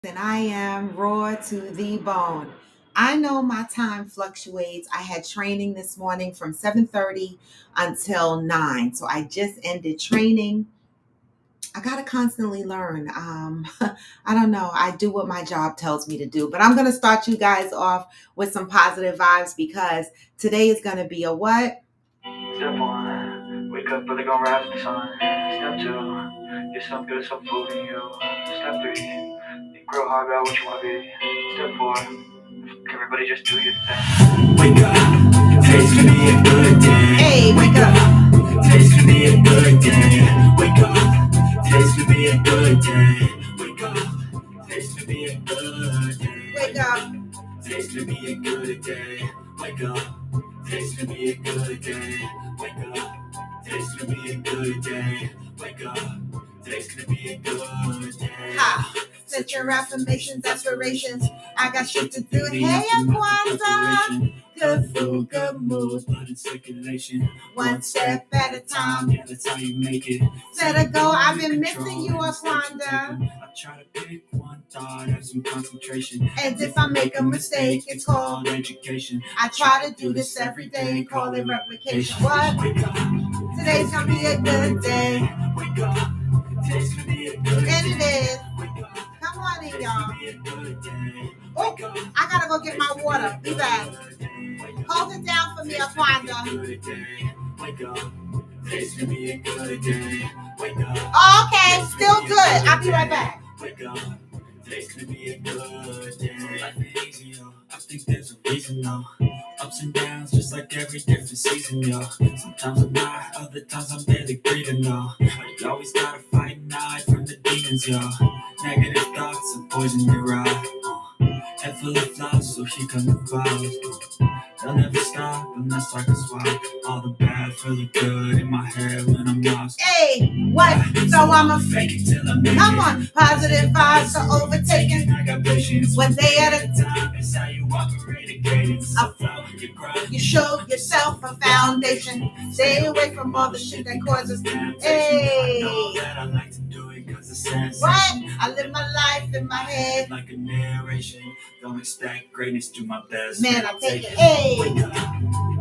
And I am raw to the bone. I know my time fluctuates. I had training this morning from 7:30 until 9. So I just ended training. I got to constantly learn. I don't know. I do what my job tells me to do. But I'm going to start you guys off with some positive vibes because today is going to be a what? Step one, wake up early, gonna rise with the sun. Step two, get some good, some food in you. Step three, think real hard about what you wanna be. Step four, everybody just do your thing. Wake up, today's gonna be a good day. Hey, wake up, today's gonna be a good day. Wake up, today's gonna be a good day. Wake up, today's gonna be a good day. Wake up, today's gonna be a good day. Wake up, today's gonna be a good day. Wake up, today's gonna be a good day. Wake up, today's gonna be a good day. Ha! Set your affirmations, aspirations. I got shit to do. Hey, Kwanzaa. Good food, good mood, blood in circulation. One step at a time. Yeah, that's how you make it. Set a goal. I've been missing you, Akwanda. I try to pick one thought, have some concentration. And if I make a mistake, it's called education. I try to do this every day, call it replication. What? Today's gonna be a good day. Wake up. Today's gonna be a good day. And it is. Come on in, y'all. Oh, I gotta go get my water. Be back. Hold it down for me, Akwanda. Oh, okay, still good. I'll be right back. Today's gonna be a good day. Life ain't easy, yo. I think there's a reason, though. Ups and downs, just like every different season, yo. Sometimes I'm high, other times I'm barely breathing, yo. But you always gotta fight and hide from the demons, yo. Negative thoughts are poison your eye. Head full of flies, so here come the clouds. They'll never stop unless I can swap all the bad for the good in my head when I'm lost. Hey, what? So I'ma fake it till I make it. Come on, positive vibes are overtaken. I got patience. One day at a time is how you operate a cadence. You show yourself a foundation. Stay away from all the shit that causes. Hey. I like to do it 'cause it's sense. What? I live my life in my head like a narration. Don't expect greatness, do my best. Man, I take it. Hey. Wake up.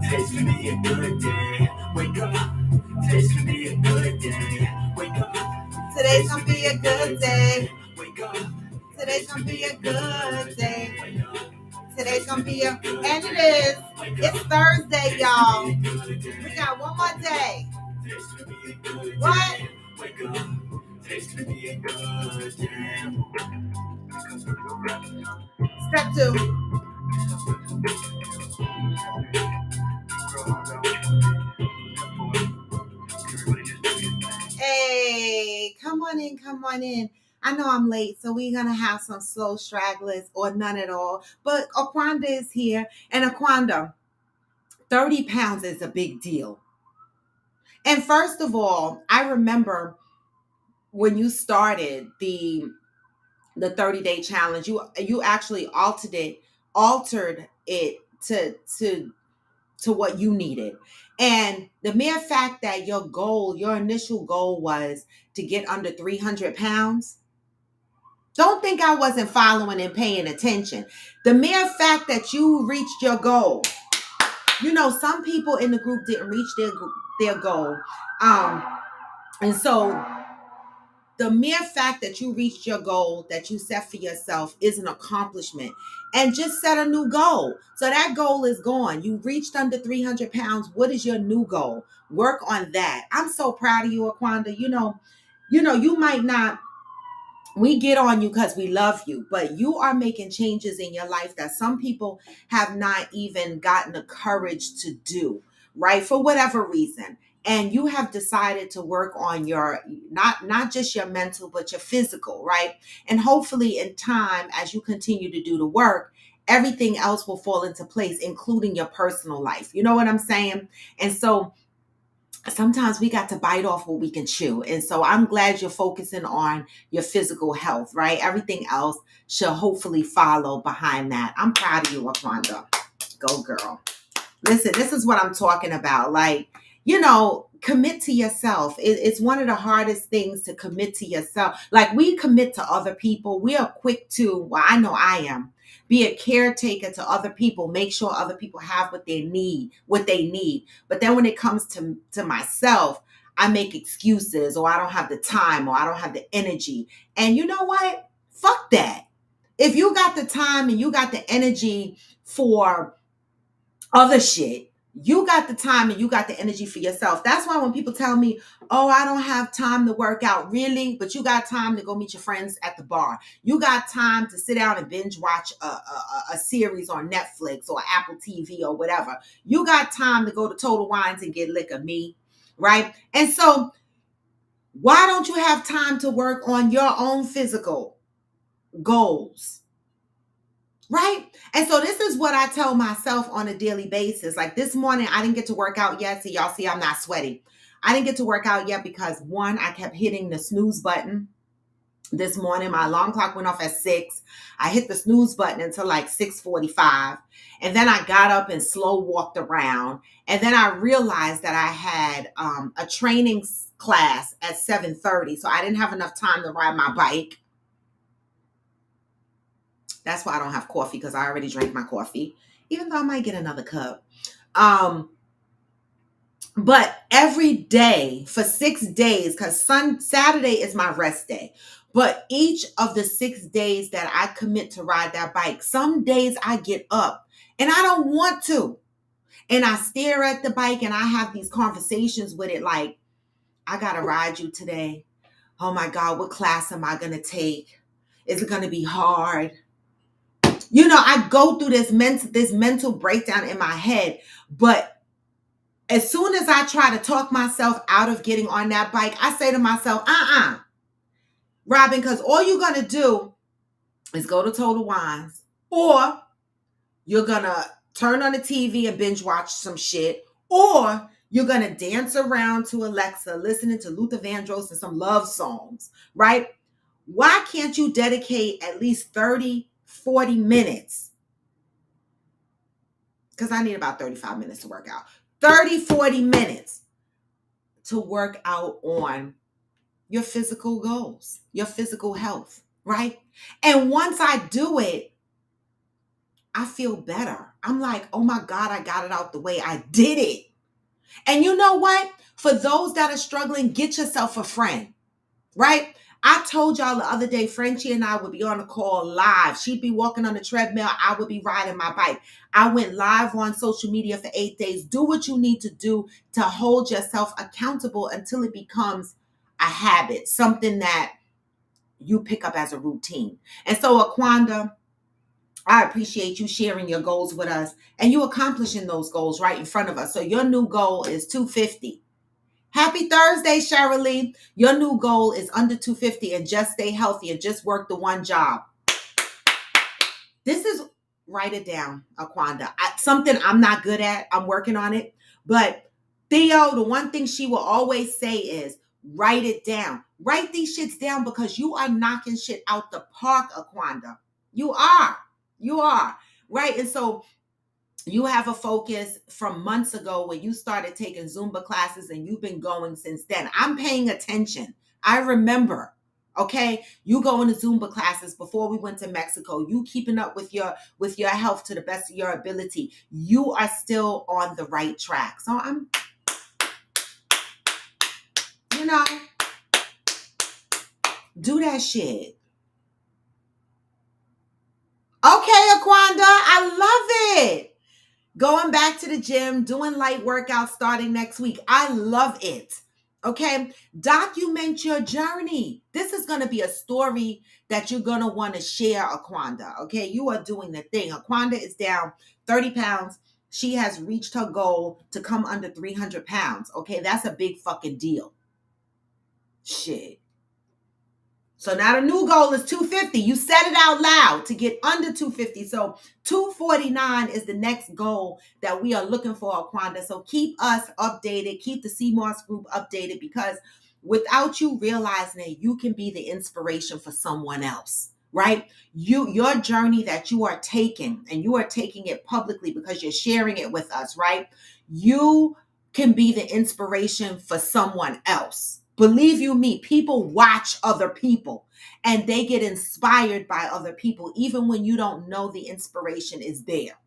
Today's gonna be a good day. Wake up. Today's gonna be a good day. Wake up. Today's gonna be a good day. Wake up. Today's gonna be a good day. Wake up. Today's gonna be a, and it is. It's Thursday, y'all. We got one more day. What? Wake up. Today's gonna be a good day. Step two. Hey, come on in, come on in. I know I'm late, so we're gonna have some slow stragglers or none at all. But Akwanda is here, and Akwanda, 30 pounds is a big deal. And first of all, I remember when you started the 30-day challenge, you actually altered it to what you needed. And the mere fact that your initial goal was to get under 300 pounds, don't think I wasn't following and paying attention. The mere fact that you reached your goal, some people in the group didn't reach their goal. And so the mere fact that you reached your goal that you set for yourself is an accomplishment. And just set a new goal. So that goal is gone. You reached under 300 pounds. What is your new goal? Work on that. I'm so proud of you, Akwanda. You might not, we get on you because we love you, but you are making changes in your life that some people have not even gotten the courage to do, right? For whatever reason. And you have decided to work on your, not just your mental, but your physical, right? And hopefully in time, as you continue to do the work, everything else will fall into place, including your personal life. You know what I'm saying? And so sometimes we got to bite off what we can chew. And so I'm glad you're focusing on your physical health, right? Everything else should hopefully follow behind that. I'm proud of you, Akwanda. Go girl. Listen, this is what I'm talking about. Like, commit to yourself. It's one of the hardest things to commit to yourself. Like, we commit to other people. We are quick to, well, I know I am, be a caretaker to other people, make sure other people have what they need. But then when it comes to myself, I make excuses, or I don't have the time, or I don't have the energy. And you know what? Fuck that. If you got the time and you got the energy for other shit, you got the time and you got the energy for yourself. That's why when people tell me, oh, I don't have time to work out, really? But you got time to go meet your friends at the bar. You got time to sit down and binge watch a series on Netflix or Apple TV or whatever. You got time to go to Total Wines and get liquor, me, right? And so why don't you have time to work on your own physical goals? Right? And so this is what I tell myself on a daily basis. Like, this morning, I didn't get to work out yet. So y'all see, I'm not sweaty. I didn't get to work out yet because, one, I kept hitting the snooze button. This morning, my alarm clock went off at 6. I hit the snooze button until like 6:45. And then I got up and slow walked around. And then I realized that I had a training class at 7:30. So I didn't have enough time to ride my bike. That's why I don't have coffee, because I already drank my coffee, even though I might get another cup. But every day for 6 days, because Saturday is my rest day. But each of the 6 days that I commit to ride that bike, some days I get up and I don't want to. And I stare at the bike and I have these conversations with it like, I got to ride you today. Oh my God, what class am I going to take? Is it going to be hard? I go through this mental breakdown in my head. But as soon as I try to talk myself out of getting on that bike, I say to myself, Robin, because all you're going to do is go to Total Wines, or you're going to turn on the TV and binge watch some shit, or you're going to dance around to Alexa, listening to Luther Vandross and some love songs, right? Why can't you dedicate at least 30, 40 minutes? Because I need about 35 minutes to work out. 30, 40 minutes to work out on your physical goals, your physical health, right? And once I do it, I feel better. I'm like, oh my God, I got it out the way. I did it. And you know what? For those that are struggling, get yourself a friend, right? I told y'all the other day, Frenchie and I would be on a call live. She'd be walking on the treadmill. I would be riding my bike. I went live on social media for 8 days. Do what you need to do to hold yourself accountable until it becomes a habit, something that you pick up as a routine. And so, Aquanda, I appreciate you sharing your goals with us and you accomplishing those goals right in front of us. So your new goal is 250. Happy Thursday, Cheryl. Your new goal is under 250 and just stay healthy and just work the one job. This is, write it down, Aquanda. Something I'm not good at. I'm working on it. But Theo, the one thing she will always say is, write it down. Write these shits down, because you are knocking shit out the park, Aquanda. You are. Right? And so you have a focus from months ago when you started taking Zumba classes, and you've been going since then. I'm paying attention. I remember, okay? You going to Zumba classes before we went to Mexico. You keeping up with your health to the best of your ability. You are still on the right track. So I'm, do that shit. Okay, Aquanda, I love it. Going back to the gym, doing light workouts starting next week. I love it. Okay. Document your journey. This is going to be a story that you're going to want to share, Aquanda. Okay. You are doing the thing. Aquanda is down 30 pounds. She has reached her goal to come under 300 pounds. Okay. That's a big fucking deal. Shit. So now the new goal is 250. You said it out loud to get under 250. So 249 is the next goal that we are looking for, Aquanda. So keep us updated. Keep the CMOS group updated, because without you realizing it, you can be the inspiration for someone else, right? Your journey that you are taking, and you are taking it publicly because you're sharing it with us, right? You can be the inspiration for someone else. Believe you me, people watch other people and they get inspired by other people, even when you don't know the inspiration is there.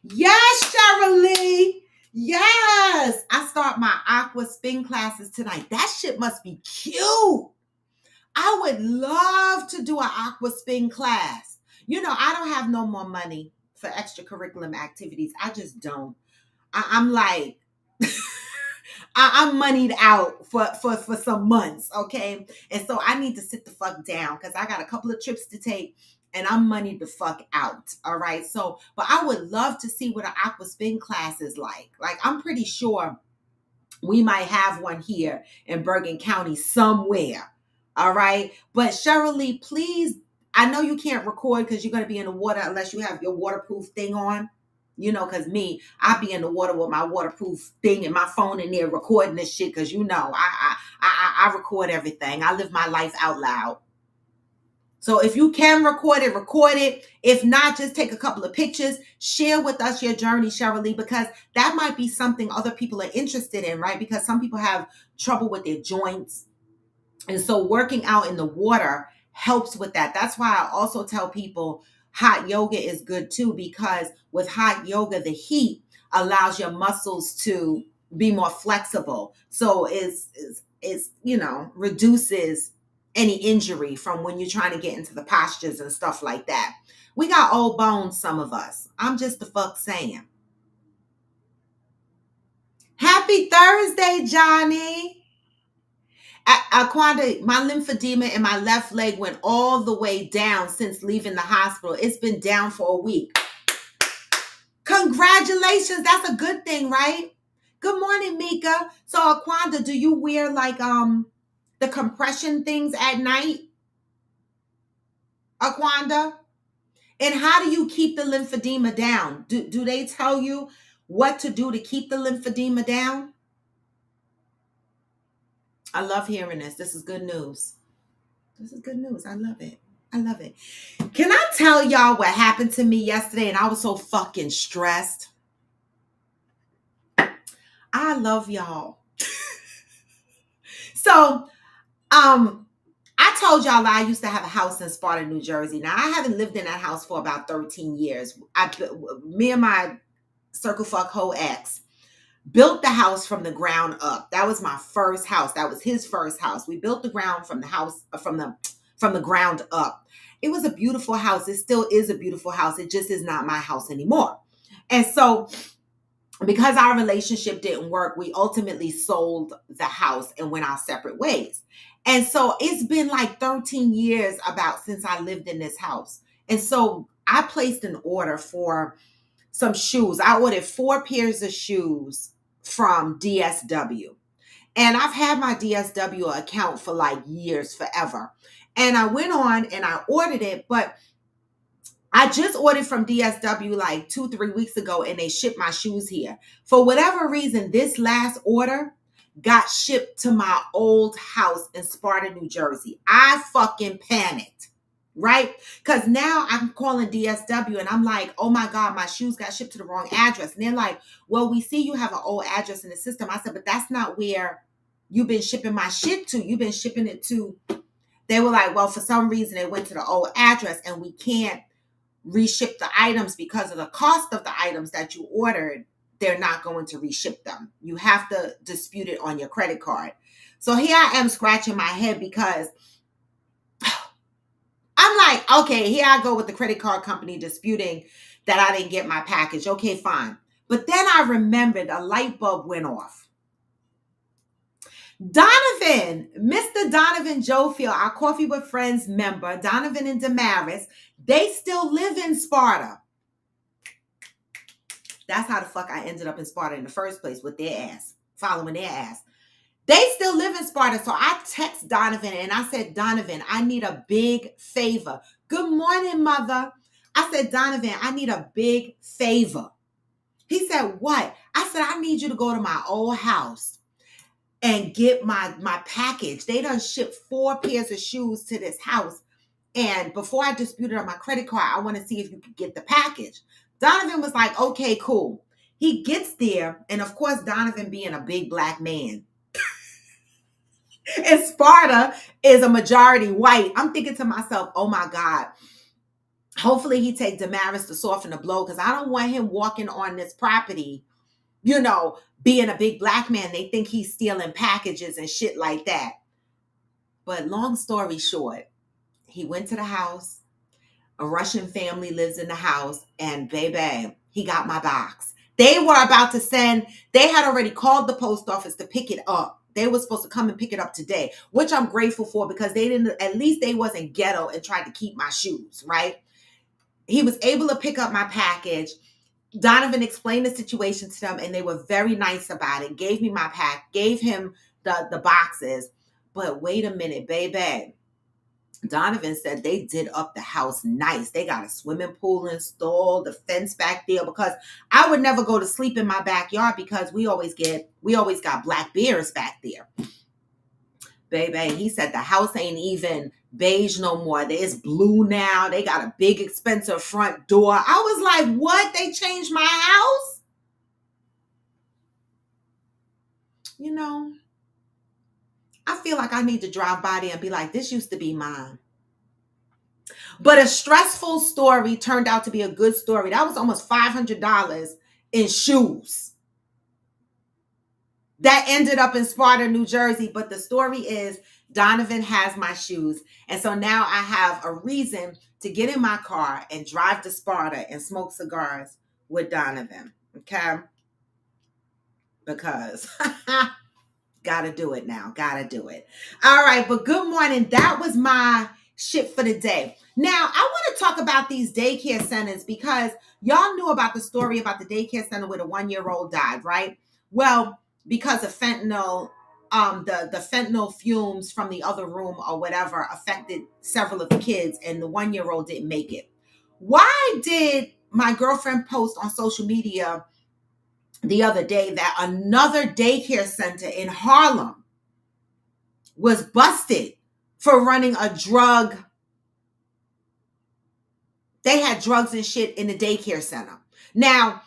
Yes, Cheryl. Yes. I start my aqua spin classes tonight. That shit must be cute. I would love to do an aqua spin class. You know, I don't have no more money for extracurriculum activities. I just don't. I'm like, I'm moneyed out for some months, okay? And so I need to sit the fuck down because I got a couple of trips to take and I'm moneyed the fuck out, all right? So, but I would love to see what an aqua spin class is like. Like, I'm pretty sure we might have one here in Bergen County somewhere, all right? But Cheryl Lee, please, I know you can't record because you're going to be in the water unless you have your waterproof thing on. You know, because me, I be in the water with my waterproof thing and my phone in there recording this shit because, you know, I record everything. I live my life out loud. So if you can record it, record it. If not, just take a couple of pictures. Share with us your journey, Cheryl Lee, because that might be something other people are interested in, right? Because some people have trouble with their joints. And so working out in the water helps with that. That's why I also tell people hot yoga is good too, because with hot yoga, the heat allows your muscles to be more flexible. So it's you know, reduces any injury from when you're trying to get into the postures and stuff like that. We got old bones, some of us. I'm just the fuck saying. Happy Thursday, Johnny. Aquanda, my lymphedema in my left leg went all the way down since leaving the hospital. It's been down for a week. Congratulations. That's a good thing, right? Good morning, Mika. So, Aquanda, do you wear like the compression things at night? Aquanda? And how do you keep the lymphedema down? Do they tell you what to do to keep the lymphedema down? I love hearing this. This is good news. This is good news. I love it. I love it. Can I tell y'all what happened to me yesterday? And I was so fucking stressed. I love y'all. So, I told y'all I used to have a house in Sparta, New Jersey. Now, I haven't lived in that house for about 13 years. Me and my circle fuck hoe ex built the house from the ground up. That was my first house. That was his first house. We built the ground from the house, from the ground up. It was a beautiful house. It still is a beautiful house. It just is not my house anymore. And so, because our relationship didn't work, we ultimately sold the house and went our separate ways. And so it's been like 13 years about since I lived in this house. And so I placed an order for some shoes. I ordered 4 pairs of shoes from DSW. And I've had my DSW account for like years, forever. And I went on and I ordered it, but I just ordered from DSW like 2-3 weeks ago and they shipped my shoes here. For whatever reason, this last order got shipped to my old house in Sparta, New Jersey. I fucking panicked, right? Because now I'm calling DSW and I'm like, oh my God, my shoes got shipped to the wrong address. And they're like, well, we see you have an old address in the system. I said, but that's not where you've been shipping my shit to. You've been shipping it to. They were like, well, for some reason it went to the old address and we can't reship the items because of the cost of the items that you ordered. They're not going to reship them. You have to dispute it on your credit card. So here I am scratching my head because I'm like, okay, here I go with the credit card company disputing that I didn't get my package. Okay, fine. But then I remembered a light bulb went off. Donovan, Mr. Donovan Jofield, our Coffee with Friends member, Donovan and Damaris, they still live in Sparta. That's how the fuck I ended up in Sparta in the first place, with their ass, following their ass. They still live in Sparta. So I text Donovan and I said, Donovan, I need a big favor. Good morning, mother. I said, Donovan, I need a big favor. He said, what? I said, I need you to go to my old house and get my package. They done shipped 4 pairs of shoes to this house. And before I dispute it on my credit card, I want to see if you could get the package. Donovan was like, okay, cool. He gets there, and of course, Donovan being a big black man, and Sparta is a majority white. I'm thinking to myself, oh my God, hopefully he take Damaris to soften the blow, because I don't want him walking on this property, being a big black man. They think he's stealing packages and shit like that. But long story short, he went to the house. A Russian family lives in the house, and baby, he got my box. They were about to they had already called the post office to pick it up. They were supposed to come and pick it up today, which I'm grateful for, because at least they wasn't ghetto and tried to keep my shoes, right? He was able to pick up my package. Donovan explained the situation to them, and they were very nice about it. Gave me my pack, gave him the boxes. But wait a minute, baby. Donovan said they did up the house nice. They got a swimming pool installed, the fence back there, because I would never go to sleep in my backyard because we always got black bears back there. Baby, he said the house ain't even beige no more. It's blue now. They got a big expensive front door. I was like, what? They changed my house? I feel like I need to drive by there and be like, this used to be mine. But a stressful story turned out to be a good story. That was almost $500 in shoes that ended up in Sparta, New Jersey. But the story is Donovan has my shoes. And so now I have a reason to get in my car and drive to Sparta and smoke cigars with Donovan. Okay? Because gotta do it now. Gotta do it. All right. But good morning. That was my shit for the day. Now, I want to talk about these daycare centers, because y'all knew about the story about the daycare center where the 1-year-old died, right? Well, because of fentanyl, the fentanyl fumes from the other room or whatever affected several of the kids, and the 1-year-old didn't make it. Why did my girlfriend post on social media the other day that another daycare center in Harlem was busted for running a drug? They had drugs and shit in the daycare center. Now,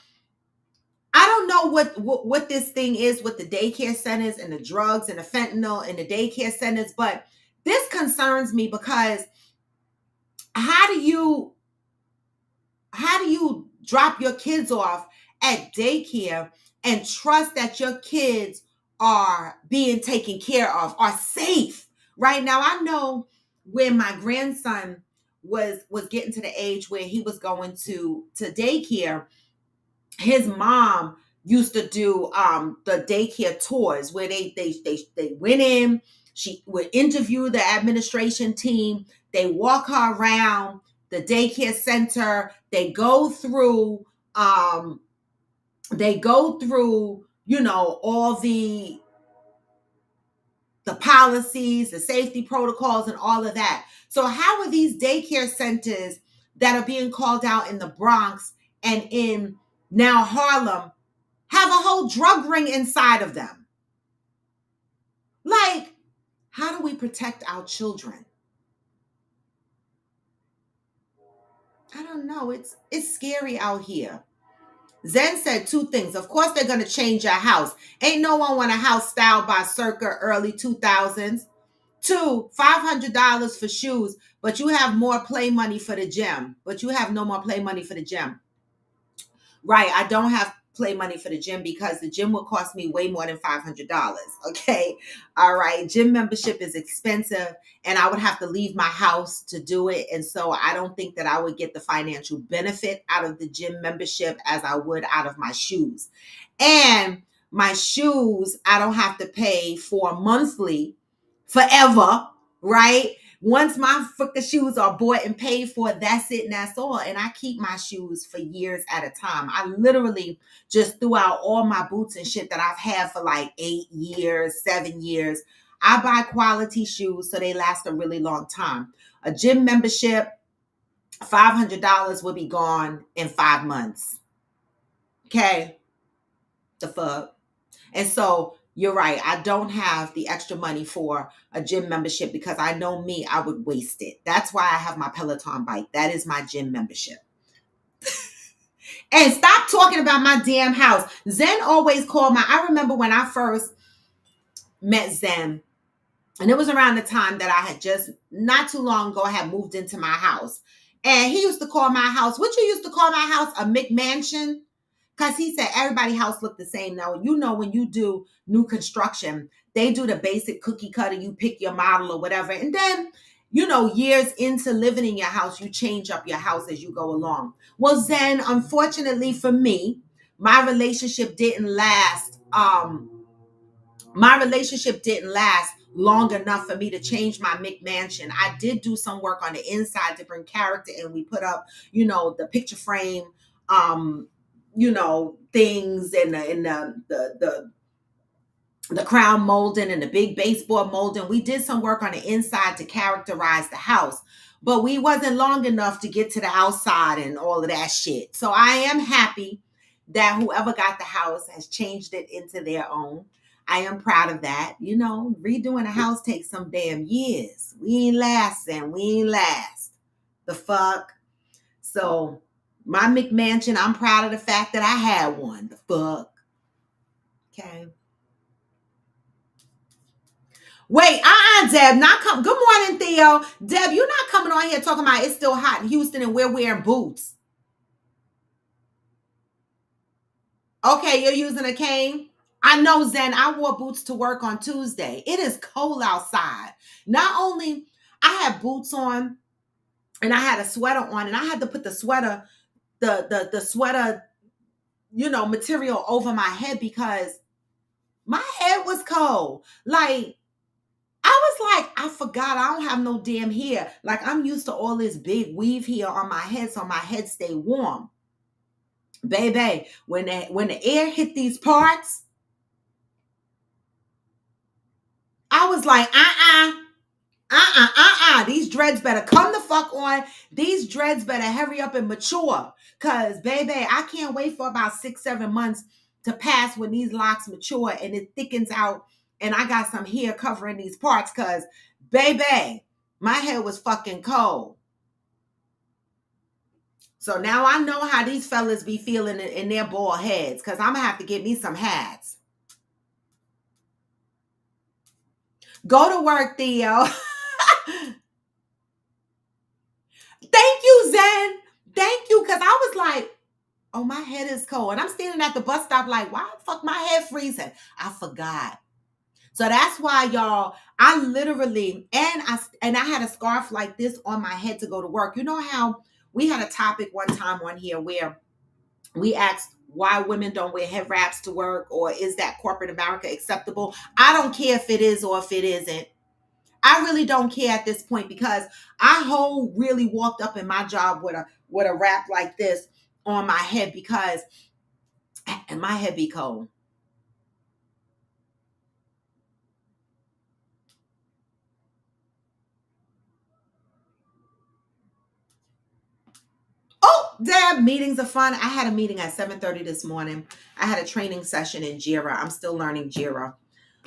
I don't know what this thing is with the daycare centers and the drugs and the fentanyl in the daycare centers, but this concerns me, because how do you drop your kids off at daycare and trust that your kids are being taken care of, are safe? Right now, I know when my grandson was getting to the age where he was going to daycare, his mom used to do the daycare tours where they went in. She would interview the administration team. They walk her around the daycare center. They go through all the policies, the safety protocols, and all of that. So how are these daycare centers that are being called out in the Bronx and in now Harlem have a whole drug ring inside of them? Like, how do we protect our children? I don't know. It's scary out here. Zen said 2 things. Of course, they're going to change your house. Ain't no one want a house styled by circa early 2000s. 2, $500 for shoes, but you have more play money for the gym. But you have no more play money for the gym. Right, I don't have play money for the gym because the gym will cost me way more than $500. Okay, all right. Gym membership is expensive, and I would have to leave my house to do it, and so I don't think that I would get the financial benefit out of the gym membership as I would out of my shoes. And my shoes, I don't have to pay for monthly forever, right? Once my fucking shoes are bought and paid for, that's it and that's all. And I keep my shoes for years at a time. I literally just threw out all my boots and shit that I've had for like 8 years, 7 years. I buy quality shoes so they last a really long time. A gym membership, $500 will be gone in 5 months. Okay? The fuck? And so you're right. I don't have the extra money for a gym membership because I know me, I would waste it. That's why I have my Peloton bike. That is my gym membership. And stop talking about my damn house. Zen always called I remember when I first met Zen, and it was around the time that I had just not too long ago, I had moved into my house. And he used to call my house, what you used to call my house, a McMansion? Because he said everybody's house looked the same. Now, you know, when you do new construction, they do the basic cookie cutter, you pick your model or whatever. And then, you know, years into living in your house, you change up your house as you go along. Well, Zen, unfortunately for me, my relationship didn't last. My relationship didn't last long enough for me to change my McMansion. I did do some work on the inside to bring character, and we put up, you know, the picture frame, um, you know, things and the crown molding and the big baseboard molding. We did some work on the inside to characterize the house, but we wasn't long enough to get to the outside and all of that shit. So I am happy that whoever got the house has changed it into their own. I am proud of that. You know, redoing a house takes some damn years. We ain't lasting. We ain't last. The fuck? So my McMansion, I'm proud of the fact that I had one. The fuck? Okay. Wait, Deb, not come. Good morning, Theo. Deb, you're not coming on here talking about it's still hot in Houston and we're wearing boots. Okay, you're using a cane? I know, Zen. I wore boots to work on Tuesday. It is cold outside. Not only I had boots on and I had a sweater on, and I had to put the sweater, the sweater, you know, material over my head because my head was cold. Like, I was like, I forgot I don't have no damn hair. Like, I'm used to all this big weave here on my head so my head stay warm. Baby, when the air hit these parts, I was like, these dreads better come the fuck on. These dreads better hurry up and mature. Cause baby, I can't wait for about 6-7 months to pass when these locks mature and it thickens out and I got some hair covering these parts. Cause baby, my hair was fucking cold. So now I know how these fellas be feeling in their bald heads. Cause I'm gonna have to get me some hats. Go to work, Theo. Thank you, Zen. Thank you. Cause I was like, oh, my head is cold. And I'm standing at the bus stop like, why the fuck my head freezing? I forgot. So that's why, y'all, I literally, and I had a scarf like this on my head to go to work. You know how we had a topic one time on here where we asked why women don't wear head wraps to work, or is that corporate America acceptable? I don't care if it is or if it isn't. I really don't care at this point because I really walked up in my job with a wrap like this on my head because and my head be cold. Oh, damn, meetings are fun. I had a meeting at 7:30 this morning. I had a training session in Jira. I'm still learning Jira.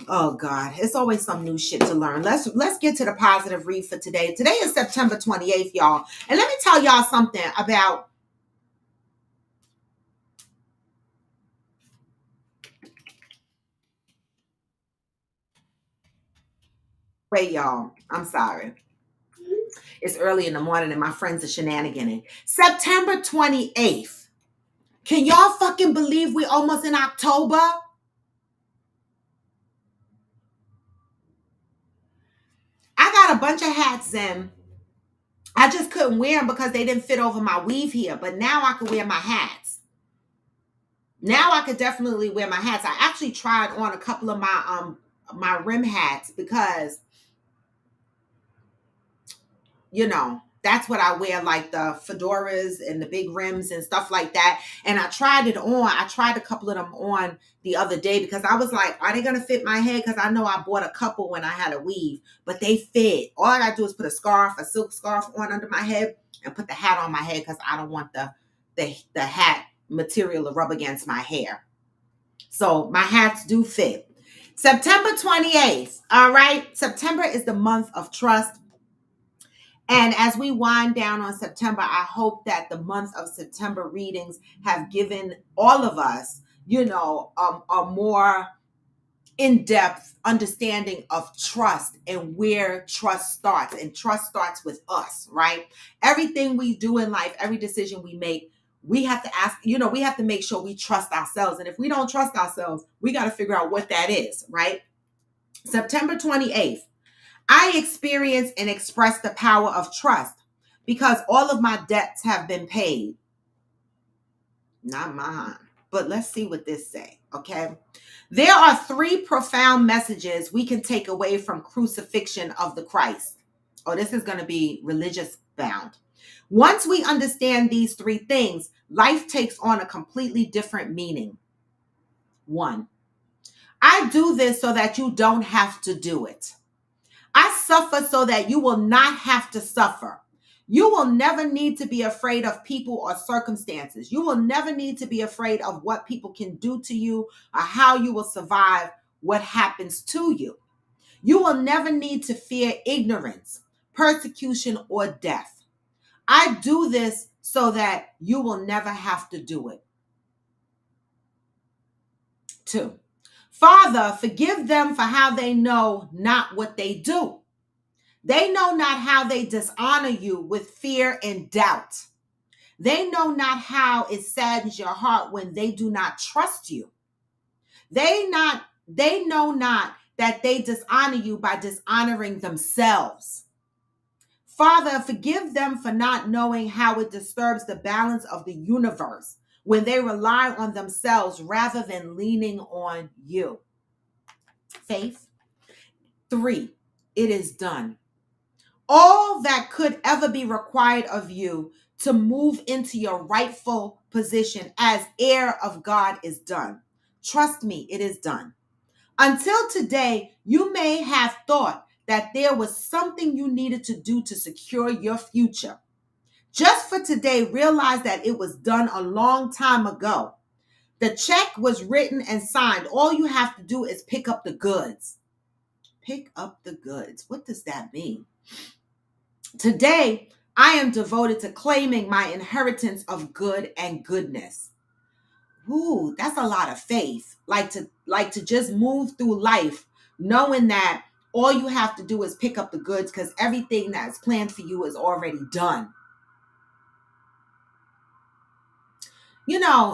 Oh God, it's always some new shit to learn. Let's get to the positive read for today. Today is September 28th, y'all. And let me tell y'all something about wait, y'all. I'm sorry. It's early in the morning and my friends are shenaniganing. September 28th. Can y'all fucking believe we almost in October? I got a bunch of hats in. I just couldn't wear them because they didn't fit over my weave here. But now I can wear my hats. Now I could definitely wear my hats. I actually tried on a couple of my rim hats because, you know, that's what I wear, like the fedoras and the big rims and stuff like that. And I tried it on. I tried a couple of them on the other day because I was like, are they going to fit my head? Because I know I bought a couple when I had a weave, but they fit. All I got to do is put a silk scarf on under my head and put the hat on my head because I don't want the hat material to rub against my hair. So my hats do fit. September 28th. All right. September is the month of trust. And as we wind down on September, I hope that the month of September readings have given all of us, a more in-depth understanding of trust and where trust starts. And trust starts with us, right? Everything we do in life, every decision we make, we have to ask, we have to make sure we trust ourselves. And if we don't trust ourselves, we got to figure out what that is, right? September 28th, I experienced and expressed the power of trust because all of my debts have been paid. Not mine. But let's see what this say, okay? There are three profound messages we can take away from crucifixion of the Christ. Oh, this is going to be religious bound. Once we understand these three things, life takes on a completely different meaning. 1, I do this so that you don't have to do it. I suffer so that you will not have to suffer. You will never need to be afraid of people or circumstances. You will never need to be afraid of what people can do to you or how you will survive what happens to you. You will never need to fear ignorance, persecution, or death. I do this so that you will never have to do it. 2, Father, forgive them for how they know not what they do. They know not how they dishonor you with fear and doubt. They know not how it saddens your heart when they do not trust you. They know not that they dishonor you by dishonoring themselves. Father, forgive them for not knowing how it disturbs the balance of the universe when they rely on themselves rather than leaning on you. Faith. 3, it is done. All that could ever be required of you to move into your rightful position as heir of God is done. Trust me, it is done. Until today, you may have thought that there was something you needed to do to secure your future. Just for today, realize that it was done a long time ago. The check was written and signed. All you have to do is pick up the goods. Pick up the goods. What does that mean? Today, I am devoted to claiming my inheritance of good and goodness. Ooh, that's a lot of faith. Like to just move through life knowing that all you have to do is pick up the goods because everything that's planned for you is already done.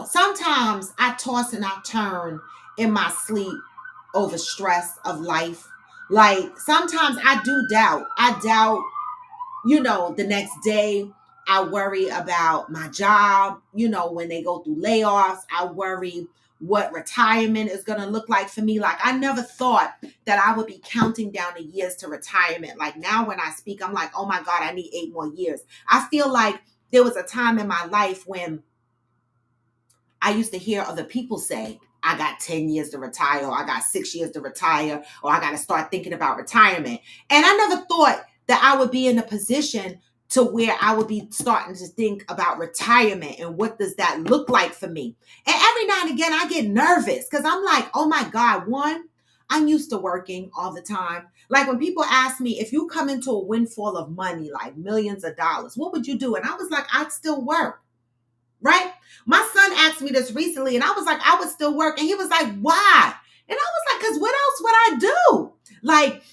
Sometimes I toss and I turn in my sleep over stress of life. Like sometimes I do doubt. I doubt the next day. I worry about my job. When they go through layoffs, I worry what retirement is going to look like for me. Like I never thought that I would be counting down the years to retirement. Like now when I speak, I'm like, oh my God, I need 8 more years. I feel like there was a time in my life when I used to hear other people say, I got 10 years to retire, or I got 6 years to retire, or I got to start thinking about retirement. And I never thought that I would be in a position to where I would be starting to think about retirement and what does that look like for me. And every now and again, I get nervous because I'm like, oh my God, one, I'm used to working all the time. Like when people ask me, if you come into a windfall of money, like millions of dollars, what would you do? And I was like, I'd still work. Right? My son asked me this recently and I was like, I would still work. And he was like, why? And I was like, because what else would I do? Like,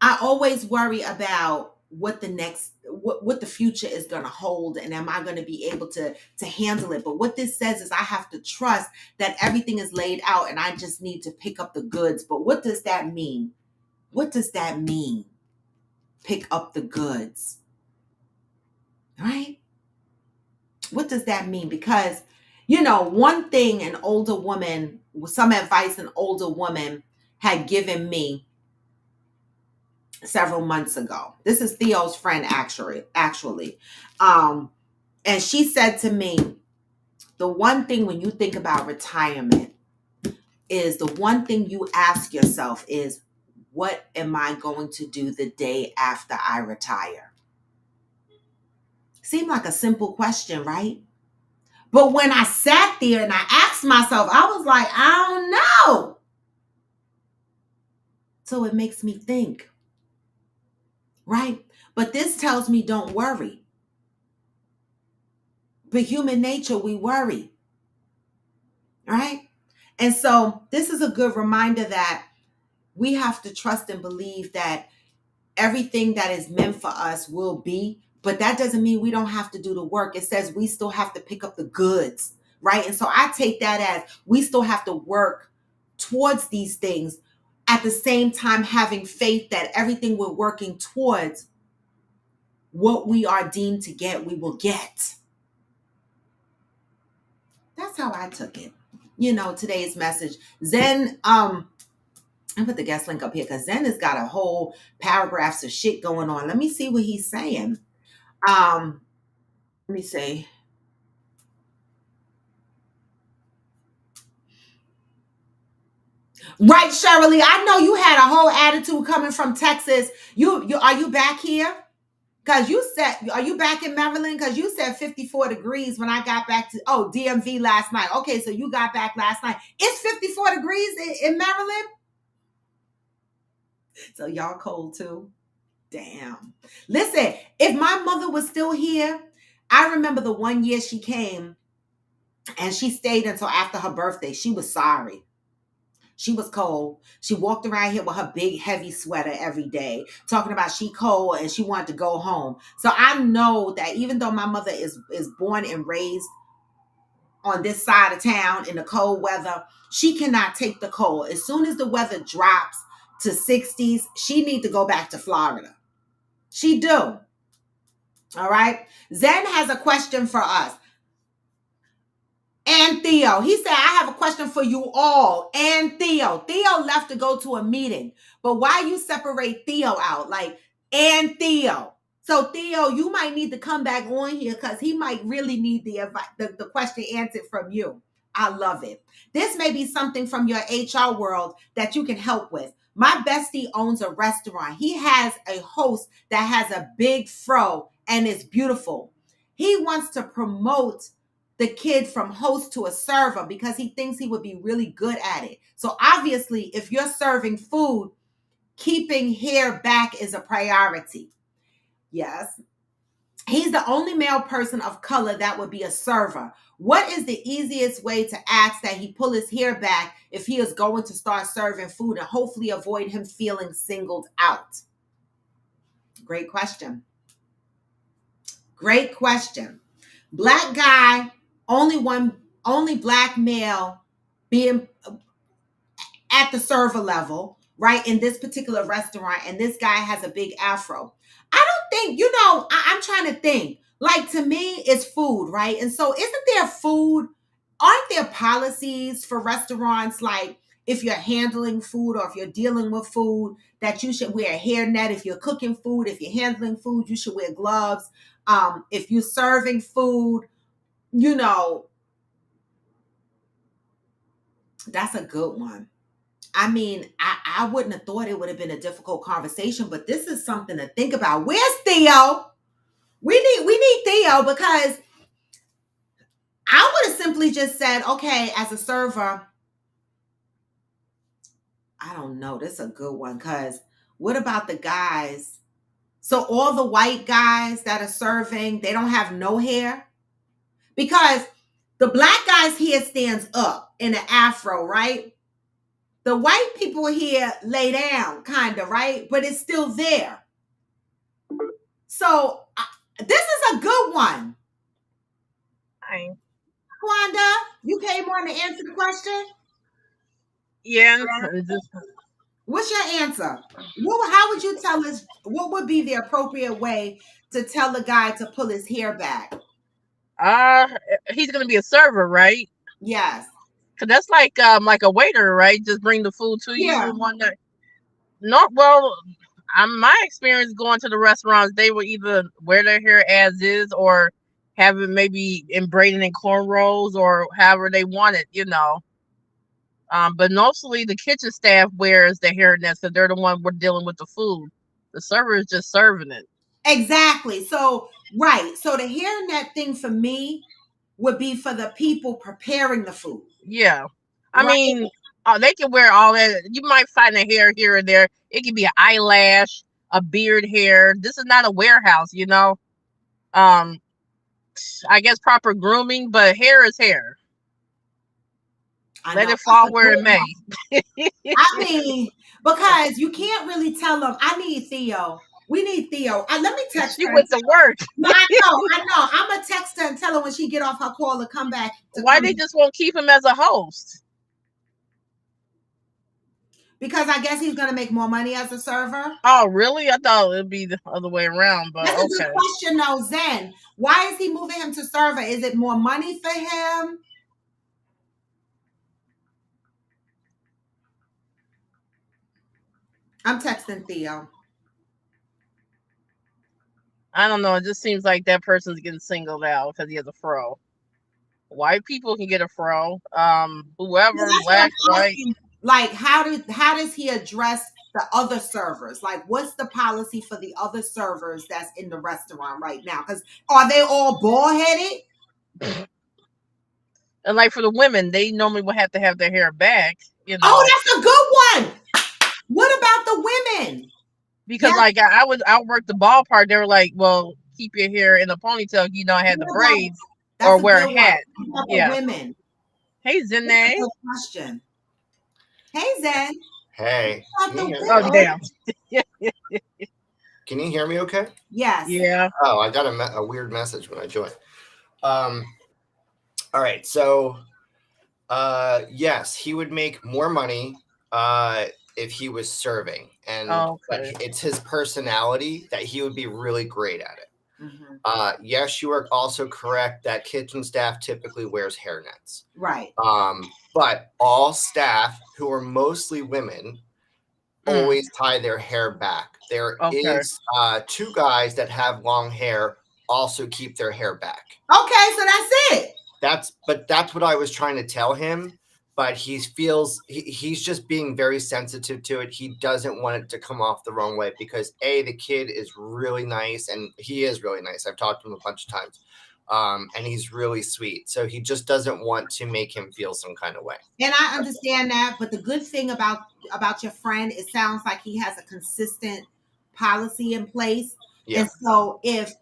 I always worry about what the future is going to hold and am I going to be able to handle it. But what this says is I have to trust that everything is laid out and I just need to pick up the goods. But what does that mean? What does that mean? Pick up the goods. Right? What does that mean? Because, one thing some advice an older woman had given me several months ago. This is Theo's friend, actually. And she said to me, the one thing when you think about retirement is the one thing you ask yourself is, what am I going to do the day after I retire? Seemed like a simple question, right? But when I sat there and I asked myself, I was like, I don't know. So it makes me think, right? But this tells me don't worry. But human nature, we worry, right? And so this is a good reminder that we have to trust and believe that everything that is meant for us will be, but that doesn't mean we don't have to do the work. It says we still have to pick up the goods, right? And so I take that as we still have to work towards these things, at the same time having faith that everything we're working towards, what we are deemed to get, we will get. That's how I took it. Today's message. Zen, I put the guest link up here because Zen has got a whole paragraphs of shit going on. Let me see what he's saying. Let me see. Right, Shirley. I know you had a whole attitude coming from Texas. You are you back here? Because you said, are you back in Maryland? Because you said 54 degrees when I got back to DMV last night. Okay, so you got back last night. It's 54 degrees in Maryland. So y'all cold too. Damn. Listen, if my mother was still here, I remember the one year she came and she stayed until after her birthday. She was sorry. She was cold. She walked around here with her big heavy sweater every day, talking about she cold and she wanted to go home. So I know that even though my mother is born and raised on this side of town in the cold weather, she cannot take the cold. As soon as the weather drops to 60s, she need to go back to Florida. She do. All right. Zen has a question for us. And Theo, he said, I have a question for you all. And Theo left to go to a meeting. But why you separate Theo out? Like, and Theo. So Theo, you might need to come back on here because he might really need the question answered from you. I love it. This may be something from your HR world that you can help with. My bestie owns a restaurant. He has a host that has a big fro and is beautiful. He wants to promote the kid from host to a server because he thinks he would be really good at it. So obviously, if you're serving food, keeping hair back is a priority. Yes. He's the only male person of color that would be a server. What is the easiest way to ask that he pull his hair back if he is going to start serving food and hopefully avoid him feeling singled out? Great question. Great question. Black guy, only black male being at the server level, right, in this particular restaurant, and this guy has a big afro. I don't think, I'm trying to think. Like, to me, it's food, right? And so isn't there food? Aren't there policies for restaurants, like if you're handling food or if you're dealing with food, that you should wear a hairnet? If you're cooking food, if you're handling food, you should wear gloves. If you're serving food, that's a good one. I mean, I wouldn't have thought it would have been a difficult conversation, but this is something to think about. Where's Theo? We need Theo, because I would have simply just said, okay, as a server, I don't know. This is a good one, because what about the guys? So all the white guys that are serving, they don't have no hair? Because the black guy's hair stands up in an afro, right? The white people here lay down, kind of, right? But it's still there. So this is a good one. Hi. Kwanda, you came on to answer the question? Yeah. What's your answer? How would you tell us, what would be the appropriate way to tell the guy to pull his hair back? He's gonna be a server, right? Yes. Cause that's like a waiter, right? Just bring the food to you Yeah. and one day. No, well, my experience going to the restaurants, they will either wear their hair as is or have it maybe in braiding and cornrows or however they want it. But mostly the kitchen staff wears the hair nets because they're the one we're dealing with the food. The server is just serving it. Exactly. So, right. So the hairnet thing for me would be for the people preparing the food. Yeah. I Right. mean, they can wear all that. You might find a hair here and there. It can be an eyelash, a beard hair. This is not a warehouse, you know. Um, I guess proper grooming, but hair is hair. I Let know. it fall where it may. I mean, because you can't really tell them. I need Theo. We need Theo. Let me text She her. went to work. No, I know. I'm gonna text her and tell her when she get off her call to come back. Why they just won't keep him as a host? Because I guess he's gonna make more money as a server. Oh, really? I thought it'd be the other way around, but That's okay. a good question, though, Zen. Why is he moving him to server? Is it more money for him? I'm texting Theo. I don't know. It just seems like that person's getting singled out because he has a fro. White people can get a fro. Whoever, black, white. Like, how does he address the other servers? Like, what's the policy for the other servers that's in the restaurant right now? Because are they all bald headed? And like for the women, they normally would have to have their hair back. You know. Oh, that's a good one. What about the women? Because like I work the ballpark. They were like, "Well, keep your hair in a ponytail. You don't have the braids, or wear a hat." Yeah. Women. Hey, Zene. Good question. Hey, Zen. Hey. Oh, damn. Can you hear me okay? Yes. Yeah. Oh, I got a weird message when I joined. All right. So, yes, he would make more money if he was serving. And but it's his personality that he would be really great at it. Mm-hmm. Yes, you are also correct that kitchen staff typically wears hairnets. Right. But all staff who are mostly women always tie their hair back. There is 2 guys that have long hair also keep their hair back. Okay, so that's it. That's what I was trying to tell him. But he's just being very sensitive to it. He doesn't want it to come off the wrong way because the kid is really nice and he is really nice. I've talked to him a bunch of times. And he's really sweet. So he just doesn't want to make him feel some kind of way. And I understand that. But the good thing about your friend, it sounds like he has a consistent policy in place. Yeah. And so if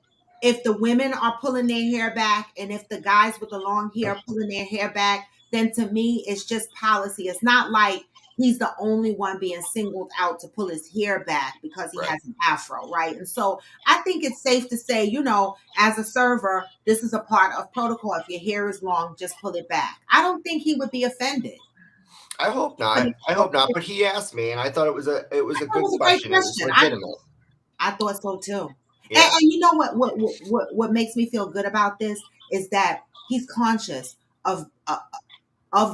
the women are pulling their hair back and if the guys with the long hair are pulling their hair back, then to me, it's just policy. It's not like he's the only one being singled out to pull his hair back because he has an afro, right? And so I think it's safe to say, you know, as a server, this is a part of protocol. If your hair is long, just pull it back. I don't think he would be offended. I hope not. But he asked me, and I thought it was a good question. It was legitimate. I thought so too. Yeah. And you know what makes me feel good about this is that he's conscious of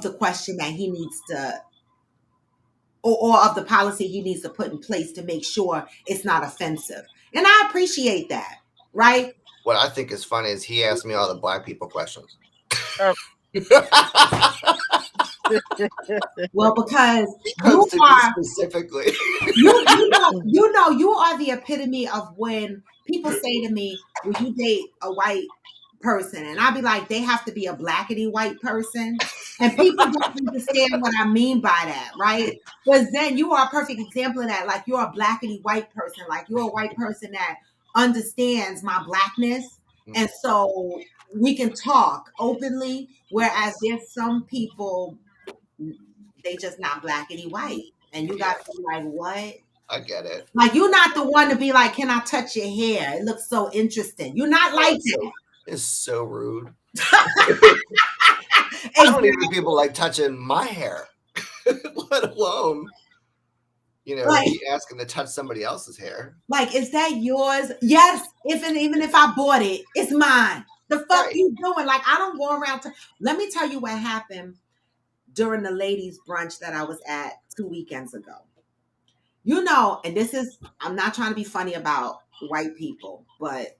the question that he needs to, or of the policy he needs to put in place to make sure it's not offensive. And I appreciate that, right? What I think is funny is he asked me all the black people questions. Well, because you are specifically, you know, you are the epitome of when people say to me, "Will you date a white person?" And I'll be like, they have to be a blackety white person. And people don't understand what I mean by that, right? But then you are a perfect example of that. Like, you're a blackety white person. Like, you're a white person that understands my blackness. And so we can talk openly. Whereas there's some people, they just not blackety white. And you got to be like, what? I get it. Like, you're not the one to be like, can I touch your hair? It looks so interesting. You're not like that. It's so rude. I don't even people like touching my hair, let alone, you know, like, asking to touch somebody else's hair. Like, is that yours? Yes. Even if I bought it, it's mine. The fuck you doing? Like, I don't go around let me tell you what happened during the ladies' brunch that I was at 2 weekends ago. You know, and I'm not trying to be funny about white people, but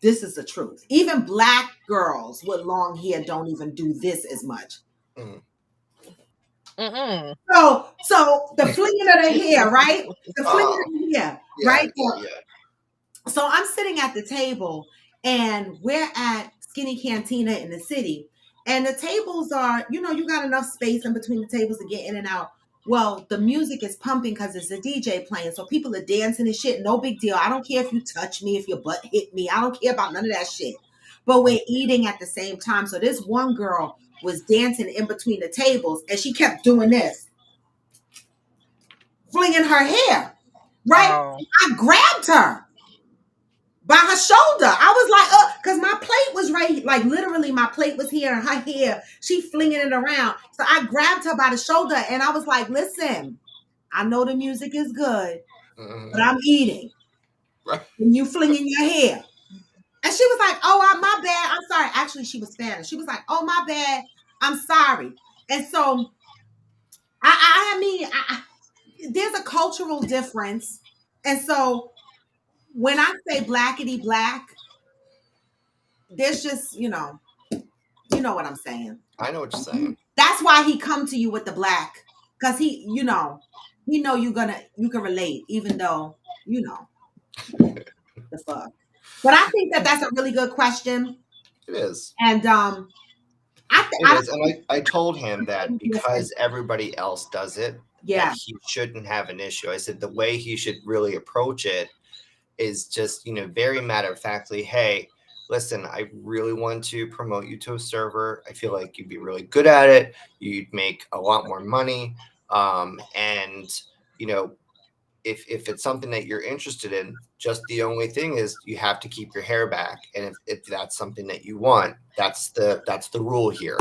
this is the truth. Even black girls with long hair don't even do this as much. Mm-mm. So the flinging of the hair, right? The flinging of the hair, right? Yeah. So I'm sitting at the table, and we're at Skinny Cantina in the city, and the tables are, you know, you got enough space in between the tables to get in and out. Well, the music is pumping because it's a DJ playing. So people are dancing and shit. No big deal. I don't care if you touch me, if your butt hit me. I don't care about none of that shit. But we're eating at the same time. So this one girl was dancing in between the tables and she kept doing this, flinging her hair. Right? Oh, I grabbed her by her shoulder. I was like, because my plate was right, like literally my plate was here and her hair, she flinging it around. So I grabbed her by the shoulder and I was like, listen, I know the music is good, but I'm eating. Right. And you flinging your hair. And she was like, oh, my bad. I'm sorry. Actually, she was Spanish. She was like, oh, my bad. I'm sorry. And so, I mean, there's a cultural difference. And so when I say blackety black, there's just, you know what I'm saying. I know what you're saying. That's why he come to you with the black, because he know you can relate, even though the fuck. But I think that that's a really good question, It is. and It is. And I told him that because everybody else does it, yeah, that he shouldn't have an issue. I said the way he should really approach it is just, very matter of factly, hey, listen, I really want to promote you to a server. I feel like you'd be really good at it. You'd make a lot more money. And, if it's something that you're interested in, just the only thing is you have to keep your hair back. And if that's something that you want, that's the rule here.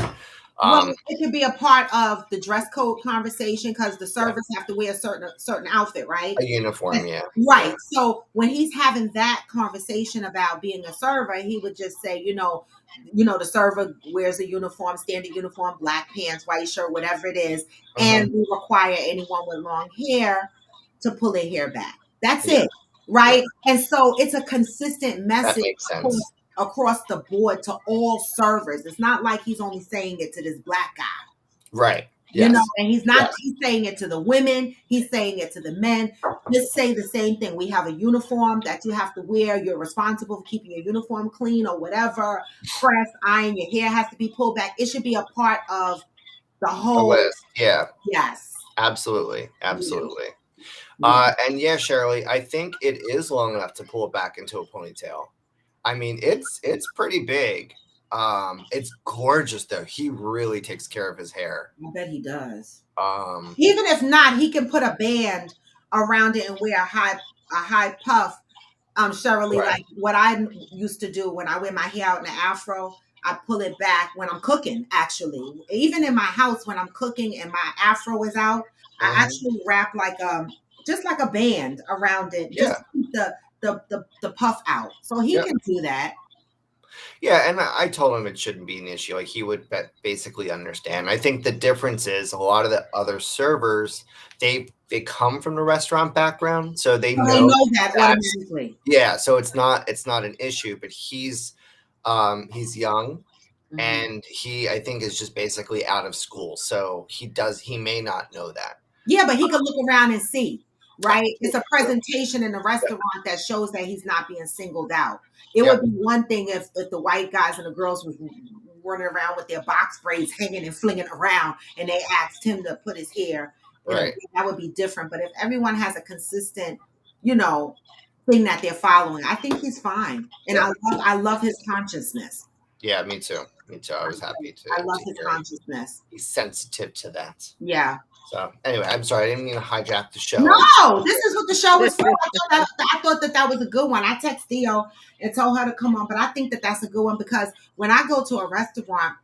Well, it could be a part of the dress code conversation because the servers have to wear a certain outfit, right? A uniform, yeah. Right. Yeah. So when he's having that conversation about being a server, he would just say, the server wears a uniform, standard uniform, black pants, white shirt, whatever it is, and we require anyone with long hair to pull their hair back. That's it, right? And so it's a consistent message. That makes sense. Across the board to all servers. It's not like he's only saying it to this black guy. Right. Yes. And he's not he's saying it to the women, he's saying it to the men. Just say the same thing. We have a uniform that you have to wear. You're responsible for keeping your uniform clean or whatever. Press, iron, your hair has to be pulled back. It should be a part of the whole list. Yeah. Yes. Absolutely. Yeah. And yeah, Shirley, I think it is long enough to pull it back into a ponytail. I mean, it's pretty big. It's gorgeous though. He really takes care of his hair. I bet he does. Even if not, he can put a band around it and wear a high puff. Shirley, Right. like what I used to do when I wear my hair out in an afro, I pull it back when I'm cooking. Actually, even in my house when I'm cooking and my afro is out, I actually wrap like just like a band around it, just to keep the puff out. So he can do that. Yeah, and I told him it shouldn't be an issue. Like he would basically understand. I think the difference is a lot of the other servers, they come from the restaurant background, so they know that automatically. Yeah, so it's not an issue. But he's young, and he, I think, is just basically out of school, so he may not know that. Yeah, but he could look around and see. Right? It's a presentation in the restaurant that shows that he's not being singled out. It would be one thing if the white guys and the girls was running around with their box braids hanging and flinging around and they asked him to put his hair. Right. That would be different. But if everyone has a consistent, thing that they're following, I think he's fine. And I love his consciousness. Yeah, me too. I was happy to. I love his consciousness. He's sensitive to that. Yeah. So anyway, I'm sorry, I didn't mean to hijack the show. No, this is what the show is for. I thought that was a good one. I texted Theo and told her to come on, but I think that that's a good one because when I go to a restaurant,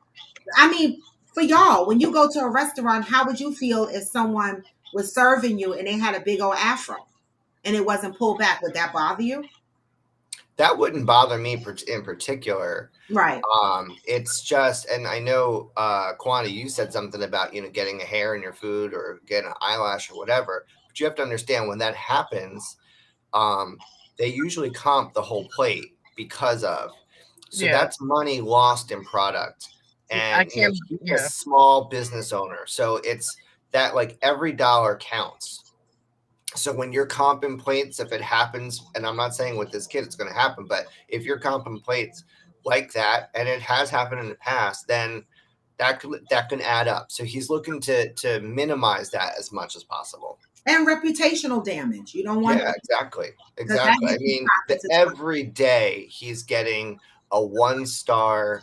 I mean, for y'all, when you go to a restaurant, how would you feel if someone was serving you and they had a big old afro and it wasn't pulled back? Would that bother you? That wouldn't bother me in particular. Right. It's just, and I know, Kwani, you said something about, getting a hair in your food or getting an eyelash or whatever, but you have to understand when that happens, they usually comp the whole plate because of, so that's money lost in product. And he's a small business owner. So it's that like every dollar counts. So when you're comping plates, if it happens, and I'm not saying with this kid it's going to happen, but if you're comping plates like that, and it has happened in the past, then that can add up. So he's looking to minimize that as much as possible. And reputational damage. You don't want. Yeah, exactly. that I gets mean, pockets of every day he's getting a 1-star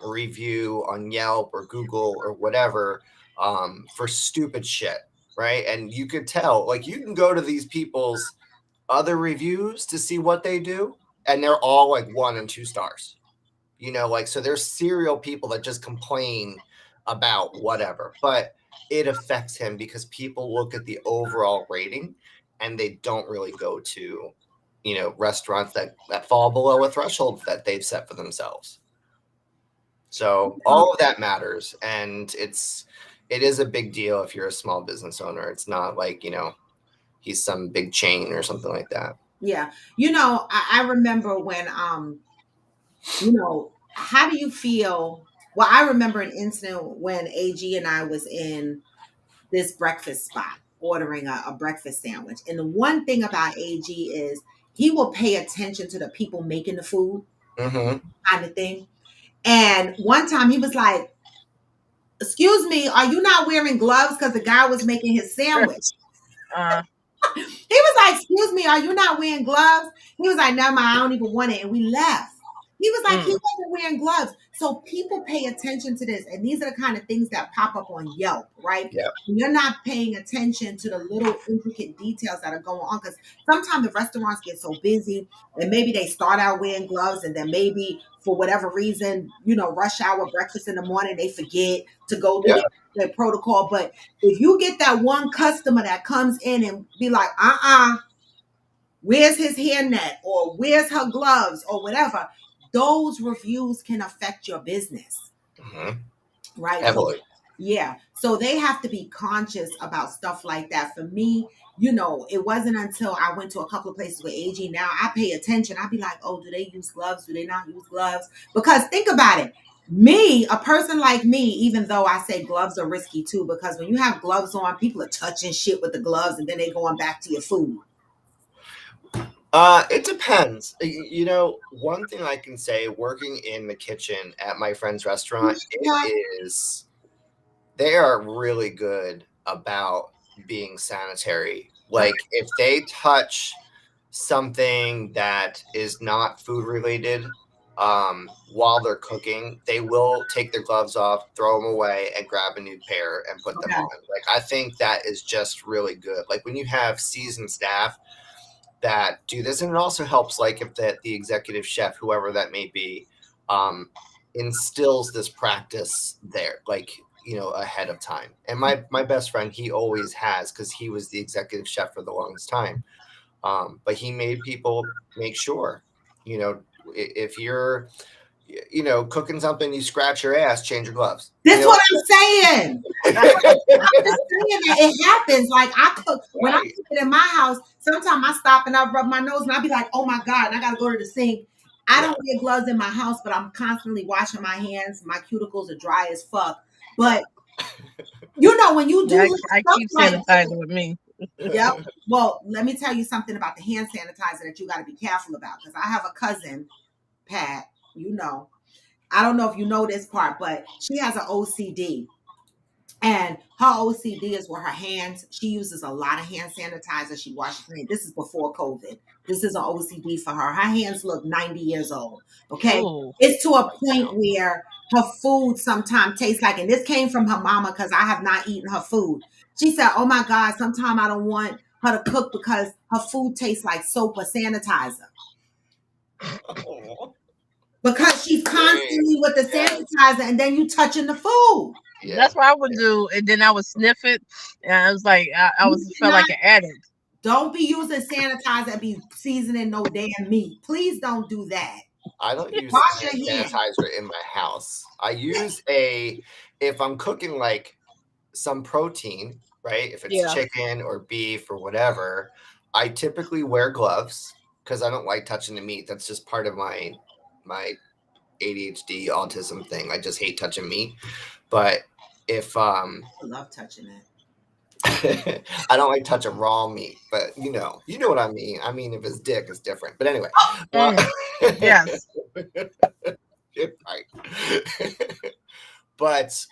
review on Yelp or Google or whatever for stupid shit, right? And you could tell, like, you can go to these people's other reviews to see what they do, and they're all like 1 and 2 stars. You know, like, so there's serial people that just complain about whatever, but it affects him because people look at the overall rating and they don't really go to, you know, restaurants that fall below a threshold that they've set for themselves. So all of that matters, and it is a big deal if you're a small business owner. It's not like, you know, he's some big chain or something like that. Yeah. You know, I remember when, you know, how do you feel? Well, I remember an incident when AG and I was in this breakfast spot ordering a breakfast sandwich. And the one thing about AG is he will pay attention to the people making the food, kind of thing. And one time he was like, "Excuse me, are you not wearing gloves?" Because the guy was making his sandwich. He was like, "Excuse me, are you not wearing gloves?" He was like, "No, I don't even want it." And we left. He was like, he wasn't wearing gloves. So people pay attention to this. And these are the kind of things that pop up on Yelp, right? Yeah. You're not paying attention to the little intricate details that are going on. Because sometimes the restaurants get so busy and maybe they start out wearing gloves and then maybe for whatever reason, you know, rush hour breakfast in the morning, they forget to go do their protocol. But if you get that one customer that comes in and be like, where's his hairnet or where's her gloves or whatever, those reviews can affect your business. Right? Heavily. So, yeah. So they have to be conscious about stuff like that. For me, you know, it wasn't until I went to a couple of places with AG. Now I pay attention. I'd be like, oh, do they use gloves? Do they not use gloves? Because think about it. Me, a person like me, even though I say gloves are risky too, because when you have gloves on, people are touching shit with the gloves and then they going back to your food. It depends. You know, one thing I can say, working in the kitchen at my friend's restaurant, is they are really good about being sanitary. Like, if they touch something that is not food related while they're cooking, they will take their gloves off, throw them away, and grab a new pair and put them on. Like, I think that is just really good. Like, when you have seasoned staff that do this, and it also helps, like, if the executive chef, whoever that may be, instills this practice there, like, you know, ahead of time. And my best friend, he always has, because he was the executive chef for the longest time. But he made people make sure, you know, if you're, you know, cooking something, you scratch your ass, change your gloves. That's what I'm saying. I'm just saying that it happens. Like, I cook when I'm cooking in my house. Sometimes I stop and I rub my nose and I be like, "Oh my God!" And I gotta go to the sink. I don't wear gloves in my house, but I'm constantly washing my hands. My cuticles are dry as fuck. But you know, when you do, I keep sanitizing with me. Yep. Well, let me tell you something about the hand sanitizer that you got to be careful about. Because I have a cousin, Pat. You know, I don't know if you know this part, but she has an OCD. And her OCD is with her hands. She uses a lot of hand sanitizer. She washes her hands. This is before COVID. This is an OCD for her. Her hands look 90 years old. Okay. Ooh. It's to a point where her food sometimes tastes like, and this came from her mama because I have not eaten her food. She said, "Oh my God, sometimes I don't want her to cook because her food tastes like soap or sanitizer." Because she's constantly with the sanitizer and then you touching the food. Yeah. That's what I would do. And then I would sniff it. And I was like, I felt like an addict. Don't be using sanitizer and be seasoning no damn meat. Please don't do that. I don't use sanitizer in my house. I use if I'm cooking like some protein, right? If it's chicken or beef or whatever, I typically wear gloves because I don't like touching the meat. That's just part of my ADHD autism thing. I just hate touching meat. But if I love touching it. I don't like touching raw meat, but you know what I mean. I mean, if it's dick, it's different. But anyway, yes, right. But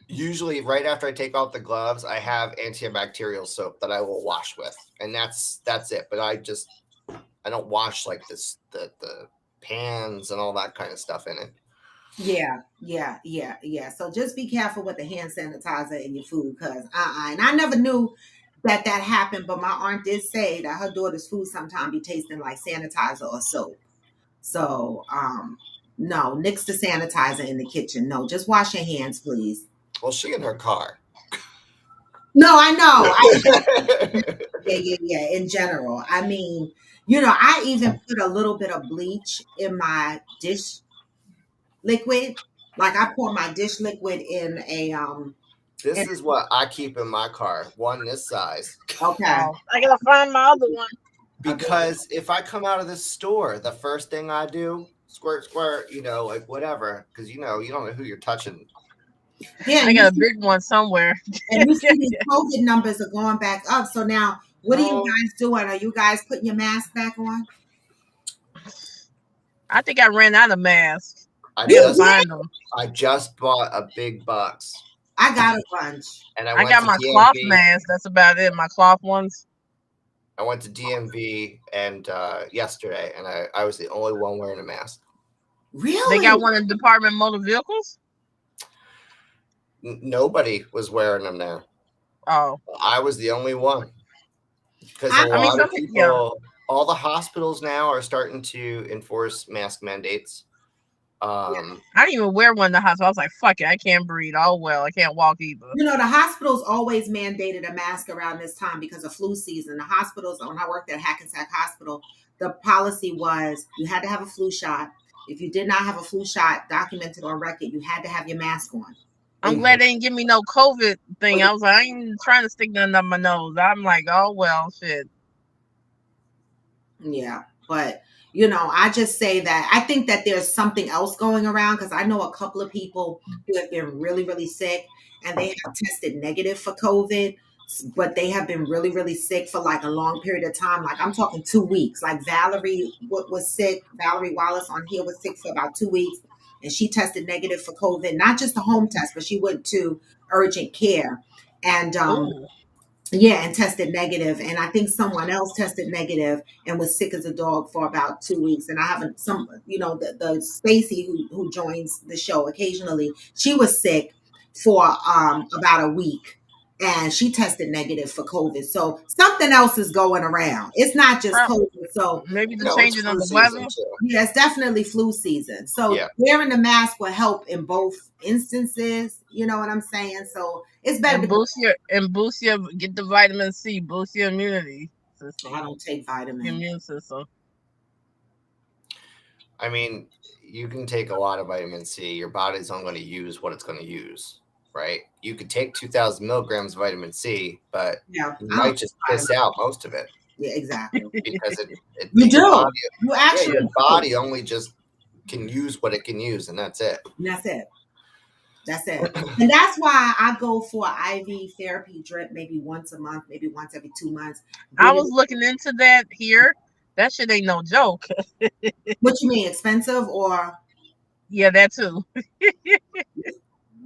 usually right after I take off the gloves, I have antibacterial soap that I will wash with, and that's it. But I don't wash like the pans and all that kind of stuff in it. Yeah. So just be careful with the hand sanitizer in your food, cause and I never knew that happened, but my aunt did say that her daughter's food sometimes be tasting like sanitizer or soap. So no, nix the sanitizer in the kitchen. No, just wash your hands, please. Well, she in her car. No, I know. Yeah. In general, I mean, I even put a little bit of bleach in my dish liquid. Like I pour my dish liquid in a This is what I keep in my car. One this size. Okay. I gotta find my other one. Because if I come out of this store, the first thing I do, squirt, like whatever, because you don't know who you're touching. Yeah, I got a big one somewhere. And you see these COVID numbers are going back up. So now, what are you guys doing? Are you guys putting your mask back on? I think I ran out of masks. I just bought a big box. I got a bunch. And I got my DMV. Cloth mask. That's about it. My cloth ones. I went to DMV and yesterday, and I was the only one wearing a mask. Really? They got one in Department of Motor Vehicles? Nobody was wearing them there. Oh. I was the only one. Because a lot of people, all the hospitals now are starting to enforce mask mandates. I didn't even wear one in the hospital. I was like, fuck it, I can't breathe. Oh well, I can't walk either. The hospitals always mandated a mask around this time because of flu season. The hospitals, when I worked at Hackensack Hospital, the policy was you had to have a flu shot. If you did not have a flu shot documented on record, you had to have your mask on. I'm glad they didn't give me no COVID thing. I was like, I ain't trying to stick nothing up my nose. I'm like, oh well, shit. Yeah, but I just say that I think that there's something else going around because I know a couple of people who have been really, really sick and they have tested negative for COVID, but they have been really, really sick for like a long period of time. Like I'm talking 2 weeks. Like Valerie was sick. Valerie Wallace on here was sick for about 2 weeks and she tested negative for COVID, not just a home test, but she went to urgent care and and tested negative. And I think someone else tested negative and was sick as a dog for about 2 weeks. And I haven't the Stacy who joins the show occasionally, she was sick for about a week and she tested negative for COVID. So something else is going around. It's not just COVID. So maybe the changes on the weather. Yeah, it's definitely flu season. So wearing the mask will help in both instances. You know what I'm saying? So it's better and boost your get the vitamin C, boost your immunity system. I don't take vitamins. Immune system. I mean, you can take a lot of vitamin C. Your body's only going to use what it's going to use. Right, you could take 2,000 milligrams of vitamin C, but you might just piss out most of it. Yeah, exactly. Because your body only just can use what it can use, and that's it. That's it. And that's why I go for an IV therapy drip maybe once a month, maybe once every 2 months. I was looking into that here. That shit ain't no joke. What you mean, expensive or? Yeah, that too.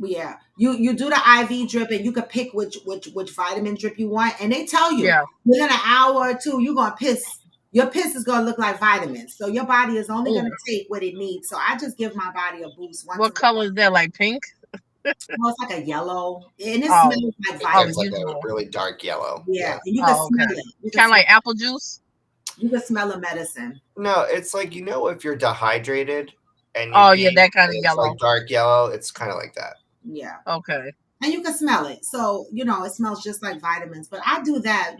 Yeah, you do the IV drip and you can pick which vitamin drip you want, and they tell you within an hour or two you're gonna piss. Your piss is gonna look like vitamins, so your body is only gonna take what it needs. So I just give my body a boost. What color is that? Like pink? Well, it's like a yellow, and it smells like vitamins. It's like a really dark yellow. Yeah, and you can smell it. Kind of like apple juice. You can smell a medicine. No, it's like if you're dehydrated and that kind of yellow, like dark yellow. It's kind of like that. Yeah. Okay. And you can smell it. So, it smells just like vitamins. But I do that.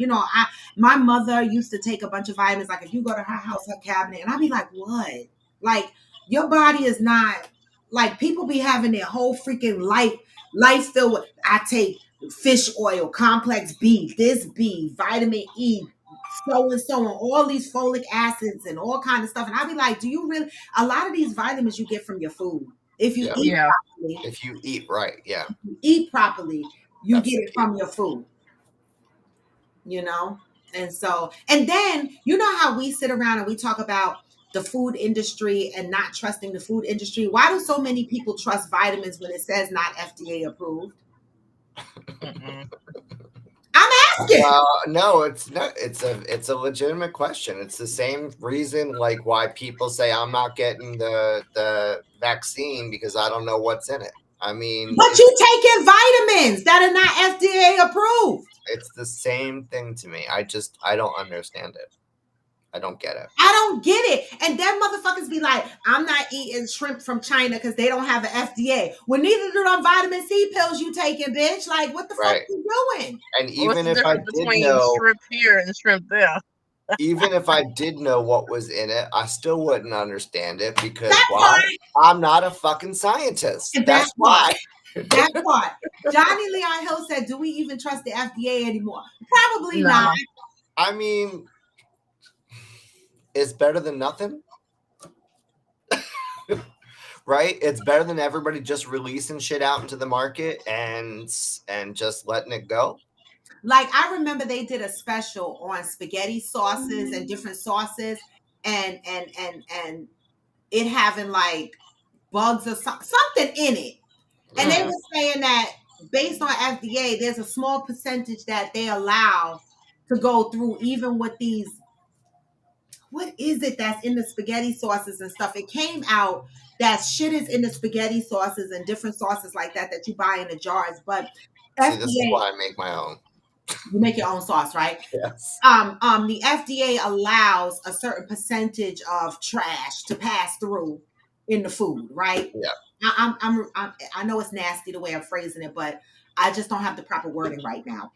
My mother used to take a bunch of vitamins. Like if you go to her house, her cabinet, and I'd be like, what? Like your body is not like people be having their whole freaking life filled with, I take fish oil, complex B, this B, vitamin E, so and so on, all these folic acids and all kind of stuff. And I'd be like, do you really, a lot of these vitamins you get from your food. If you eat properly. If you eat right, If you eat properly, you get it from your food. And so, and then, how we sit around and we talk about the food industry and not trusting the food industry. Why do so many people trust vitamins when it says not FDA approved? Mm-mm. I'm asking. No, it's not. It's a legitimate question. It's the same reason like why people say I'm not getting the vaccine because I don't know what's in it. I mean, But you taking vitamins that are not FDA approved. it's the same thing to me. I don't understand it. I don't get it. I don't get it. And then motherfuckers be like, I'm not eating shrimp from China because they don't have an FDA. Well, neither do them vitamin C pills you taking, bitch. Like, what the fuck Right. you doing? And What's even the if I difference did between know, shrimp here and shrimp there? even if I did know what was in it, I still wouldn't understand it because That why? part. I'm not a fucking scientist. And That's that part. why. That part. Johnny Leon Hill said, do we even trust the FDA anymore? Probably No. not. I mean, it's better than nothing. Right? It's better than everybody just releasing shit out into the market and just letting it go. Like, I remember they did a special on spaghetti sauces and different sauces and it having like bugs or something in it. And they Mhm. were saying that based on FDA, there's a small percentage that they allow to go through, even with these. What is it that's in the spaghetti sauces and stuff? It came out that shit is in the spaghetti sauces and different sauces like that that you buy in the jars. But See, this is FDA, why I make my own. you make your own sauce, right? Yes. The FDA allows a certain percentage of trash to pass through in the food, right? Yeah. I know it's nasty the way I'm phrasing it, but I just don't have the proper wording right now.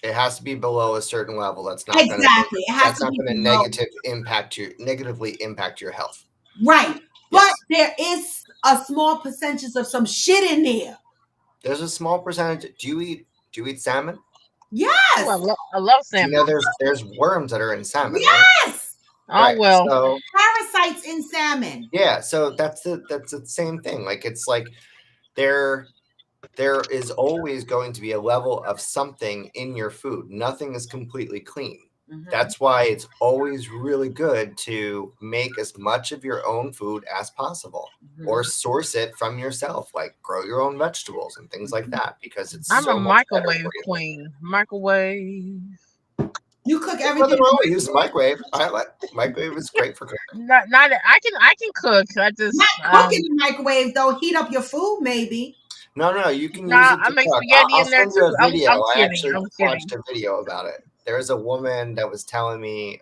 It has to be below a certain level. That's not Exactly. It has that's to not be going to below. negatively impact your health. Right. Yes. But there is a small percentage of some shit in there. There's a small percentage. Do you eat salmon? Yes. Oh, I love Do you salmon. know there's worms that are in salmon, Yes. right? Oh Right. well. So Parasites in salmon. yeah, so that's the same thing. Like it's like there is always going to be a level of something in your food. Nothing is completely clean. Mhm. That's why it's always really good to make as much of your own food as possible or source it from yourself, like grow your own vegetables and things like that, because it's I'm so a much better microwave for you. queen. Microwave. You cook There's everything. nothing wrong with using the microwave. I like microwave is great for cooking. Not I can cook. I just Not cook in the microwave though. Heat up your food, maybe. No, you can use nah, it I to make cook. spaghetti I'll in there send you too. a video. I'm I kidding. actually I'm watched kidding. a video about it. There was a woman that was telling me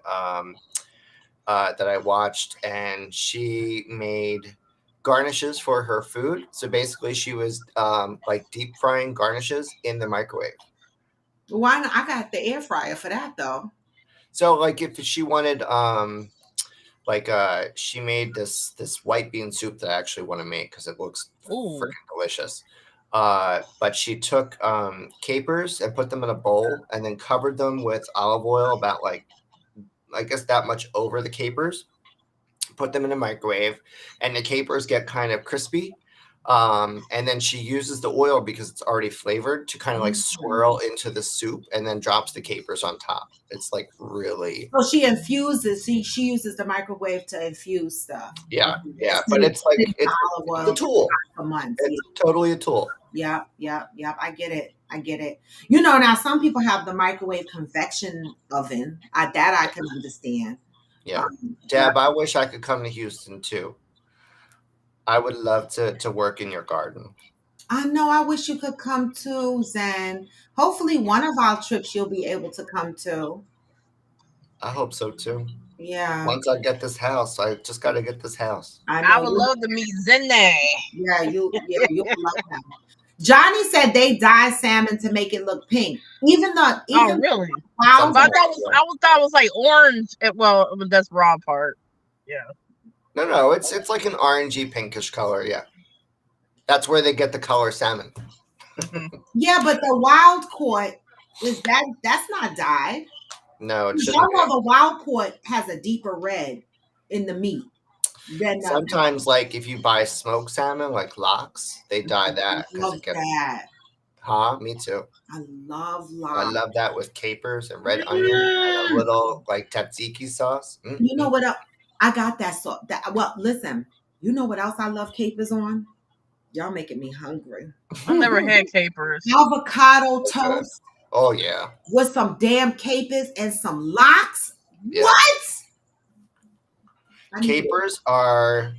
that I watched, and she made garnishes for her food. So basically, she was like deep frying garnishes in the microwave. Why not? I got the air fryer for that though. So like if she wanted she made this white bean soup that I actually want to make because it looks Ooh. freaking delicious. But she took capers and put them in a bowl and then covered them with olive oil about like I guess that much over the capers. Put them in a microwave, and the capers get kind of crispy. And then she uses the oil because it's already flavored to kind of like swirl into the soup, and then drops the capers on top. It's like really. So she infuses. She uses the microwave to infuse stuff. Yeah. But it's like it's a tool. For months. It's totally a tool. Yeah. I get it. You know, now some people have the microwave convection oven. I can understand. Yeah. Deb, I wish I could come to Houston too. I would love to work in your garden. I know. I wish you could come too, Zen. Hopefully, one of our trips you'll be able to come to. I hope so too. Yeah. Once I get this house, I just got to get this house. I would love to meet Zene. Yeah, you'll love them. Johnny said they dye salmon to make it look pink. Even really? Wild I thought it was like orange. Well, that's raw part. Yeah. No, it's like an orangey pinkish color. Yeah, that's where they get the color salmon. Yeah, but the wild caught that's not dyed. No, it shouldn't. The wild caught has a deeper red in the meat. Sometimes, like if you buy smoked salmon, like lox, they dye that. I love that. Huh? Me too. I love lox. I love that with capers and red onion and a little like tzatziki sauce. You know what? I got that salt. Well, listen, you know what else I love capers on? Y'all making me hungry. I never had capers. Avocado Okay. toast Oh yeah. with some damn capers and some lox. Yeah. What? I need to- Capers are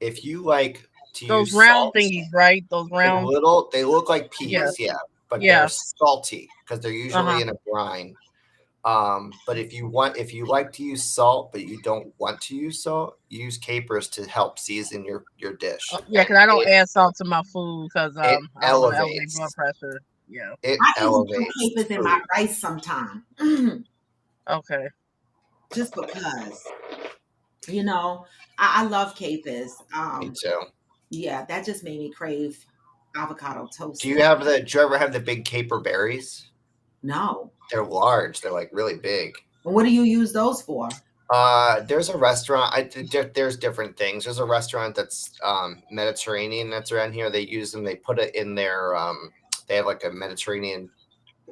if you like to Those use round salt, thingies, right? Those round. they look like peas, Yeah. but Yeah. they're salty because they're usually Uh-huh. in a brine. But if you like to use salt, but you don't want to use salt, use capers to help season your dish. Yeah, because And I don't add salt to my food because it I don't want to elevate elevates. blood pressure. Yeah. It I even put elevates capers in my rice sometime. Okay. Just because. You know, I love capers. Me too. Yeah, that just made me crave avocado toast. Do you ever have the big caper berries? No. They're large. They're like really big. And what do you use those for? There's a restaurant. There's different things. There's a restaurant that's Mediterranean that's around here. They use them. They put it in their. They have like a Mediterranean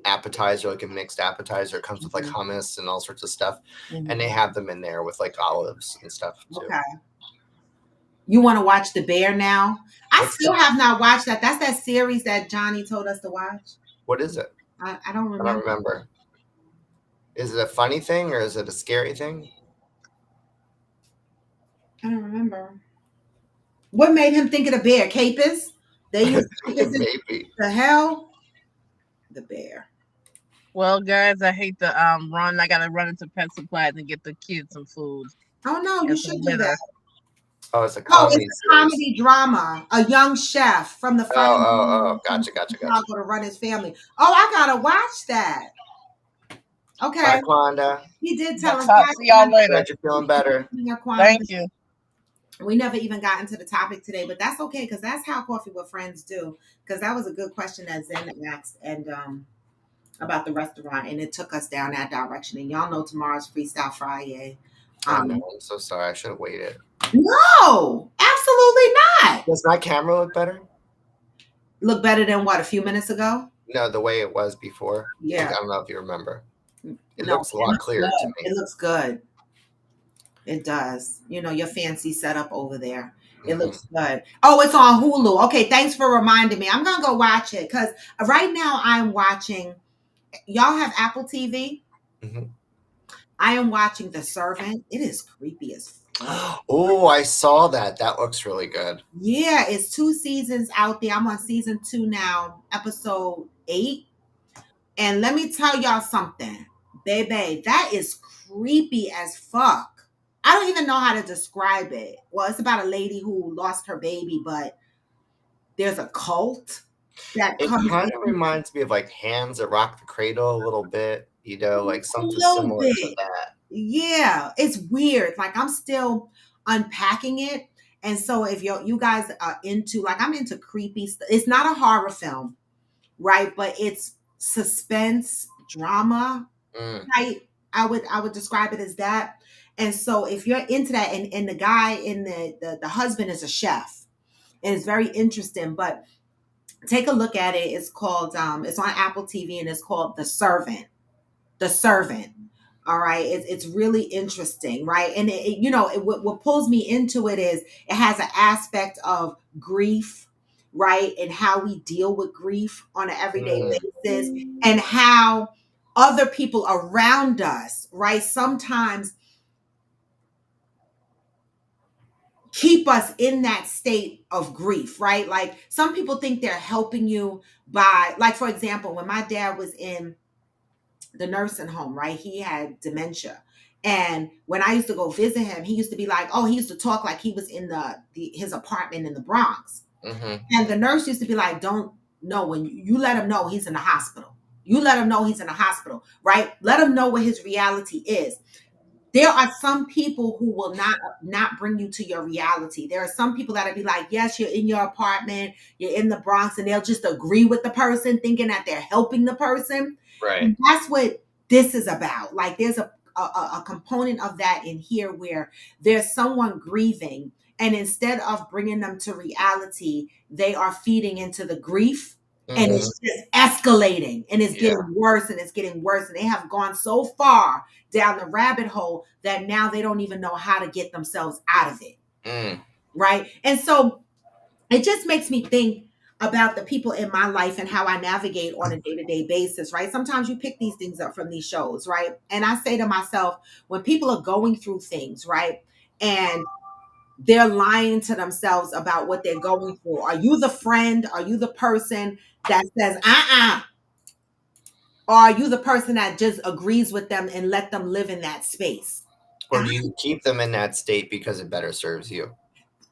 appetizer, like a mixed appetizer. It comes with like hummus and all sorts of stuff, and they have them in there with like olives and stuff too. Okay. You want to watch The Bear now? I still have not watched that. That's that series that Johnny told us to watch. What is it? I don't remember. I don't remember. Is it a funny thing or is it a scary thing? I don't remember. What made him think of the bear? Capers? They used capers in Maybe. the hell? The Bear. Well, guys, I hate to run. I gotta run into Pet Supplies and get the kids some food. Oh no, you And some should do dinner. that. Oh, it's a Oh, comedy. it's a comedy drama. A young chef from the Oh, gotcha. Chicago to run his family. Oh, I gotta watch that. Okay. Bye, Kwanda. He did tell us. See y'all later. Glad you're feeling better. Thank you. We never even got into the topic today, but that's okay because that's how Coffee with Friends do. Because that was a good question that Zen asked and about the restaurant, and it took us down that direction. And y'all know tomorrow's Freestyle Friday. I know. I'm so sorry. I should have waited. No, absolutely not. Does my camera look better? Look better than what, a few minutes ago? No, the way it was before. Yeah. I don't know if you remember. It No, looks a lot clearer to me. It looks good. It does. You know, your fancy setup over there. It looks good. Oh, it's on Hulu. Okay, thanks for reminding me. I'm going to go watch it because right now I'm watching. Y'all have Apple TV? Mm-hmm. I am watching The Servant. It is creepy as fuck. Oh, I saw that. That looks really good. Yeah, it's 2 seasons out there. I'm on season 2 now, episode 8. And let me tell y'all something. Baby, that is creepy as fuck. I don't even know how to describe it. Well, it's about a lady who lost her baby, but there's a cult that It comes kind in. of reminds me of like Hands That Rock the Cradle a little bit, you know, like something little similar bit. to that. Yeah, it's weird. Like I'm still unpacking it. And so if you guys are into, like I'm into creepy stuff. It's not a horror film, right? But it's suspense, drama, right? I would describe it as that. And so if you're into that, and the guy in the husband is a chef, and it's very interesting, but take a look at it. It's called, it's on Apple TV and it's called The Servant. The Servant. All right. It's really interesting. Right. And what pulls me into it is it has an aspect of grief, right? And how we deal with grief on an everyday basis and how other people around us, right, sometimes keep us in that state of grief, right? Like some people think they're helping you by, like, for example, when my dad was in the nursing home, right, he had dementia. And when I used to go visit him, he used to be like, oh, he used to talk like he was in his apartment in the Bronx. And the nurse used to be like, don't know, when you let him know he's in the hospital. You let him know he's in the hospital, right? Let him know what his reality is. There are some people who will not bring you to your reality. There are some people that'll be like, yes, you're in your apartment, you're in the Bronx, and they'll just agree with the person, thinking that they're helping the person. Right. And that's what this is about. Like there's a component of that in here where there's someone grieving, and instead of bringing them to reality, they are feeding into the grief And Mhm. it's just escalating and it's Yeah. getting worse and it's getting worse. And they have gone so far down the rabbit hole that now they don't even know how to get themselves out of it. Mm. Right. And so it just makes me think about the people in my life and how I navigate on a day-to-day basis, right? Sometimes you pick these things up from these shows, right? And I say to myself, when people are going through things, right? And they're lying to themselves about what they're going through. Are you the friend? Are you the person that says, or are you the person that just agrees with them and let them live in that space? Or do you keep them in that state because it better serves you?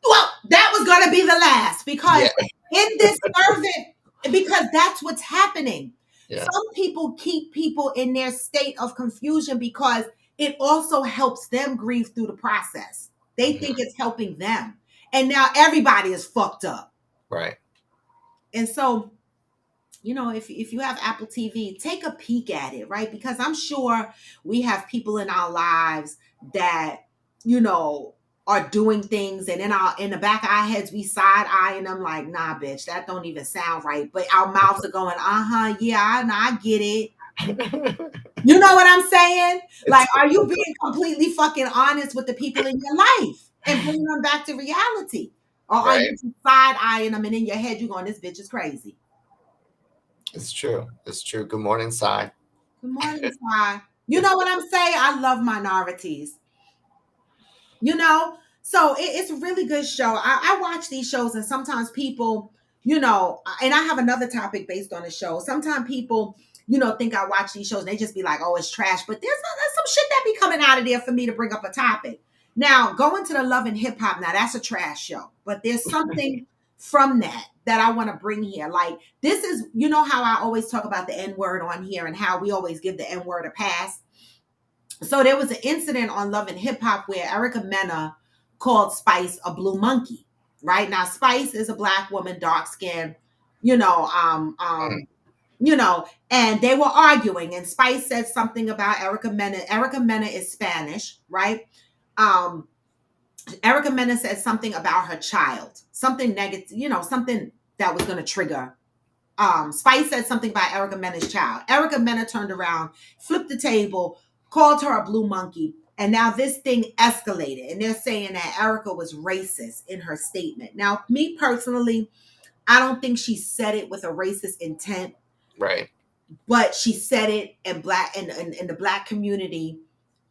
Well, that was going to be the last because Yeah. in this servant, because that's what's happening. Yeah. Some people keep people in their state of confusion because it also helps them grieve through the process. They think it's helping them. And now everybody is fucked up. Right. And so, you know, if you have Apple TV, take a peek at it, right? Because I'm sure we have people in our lives that, you know, are doing things, and in the back of our heads we side eyeing them like, nah, bitch, that don't even sound right. But our mouths are going, yeah, I get it. You know what I'm saying? Like, are you being completely fucking honest with the people in your life and bringing them back to reality? Or are Right. you side eyeing them and in your head you're going, this bitch is crazy? It's true. It's true. Good morning, Sai. Good morning, Sai. You know what I'm saying? I love minorities. You know? So it's a really good show. I watch these shows, and sometimes people, you know, and I have another topic based on the show. Sometimes people, you know, think I watch these shows and they just be like, oh, it's trash. But there's some shit that be coming out of there for me to bring up a topic. Now, going to the Love and Hip Hop, now that's a trash show. But there's something from that I want to bring here. Like, this is, you know how I always talk about the N-word on here and how we always give the N-word a pass? So there was an incident on Love and Hip Hop where Erica Mena called Spice a blue monkey, right? Now, Spice is a Black woman, dark skinned, you know, you know, and they were arguing, and Spice said something about Erica Mena. Erica Mena is Spanish, right? Erica Mena said something about her child, something negative, you know, something that was going to trigger. Spice said something about Erica Mena's child. Erica Mena turned around, flipped the table, called her a blue monkey, and now this thing escalated. And they're saying that Erica was racist in her statement. Now, me personally, I don't think she said it with a racist intent. Right. But she said it, and the Black community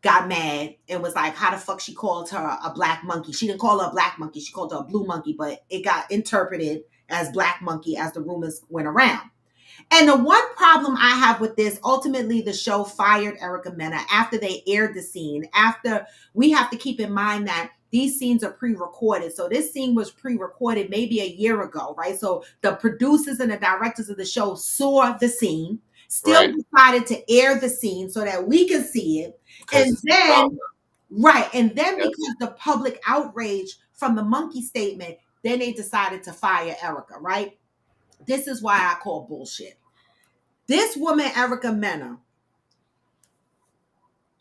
got mad and was like, how the fuck she called her a black monkey? She didn't call her a black monkey. She called her a blue monkey, but it got interpreted as black monkey as the rumors went around. And the one problem I have with this, ultimately the show fired Erica Mena after they aired the scene. After, we have to keep in mind that these scenes are pre-recorded. So this scene was pre-recorded maybe a year ago, right? So the producers and the directors of the show saw the scene, still decided to air the scene so that we can see it. And then, because the public outrage from the monkey statement, then they decided to fire Erica, right? This is why I call bullshit. This woman, Erica Mena,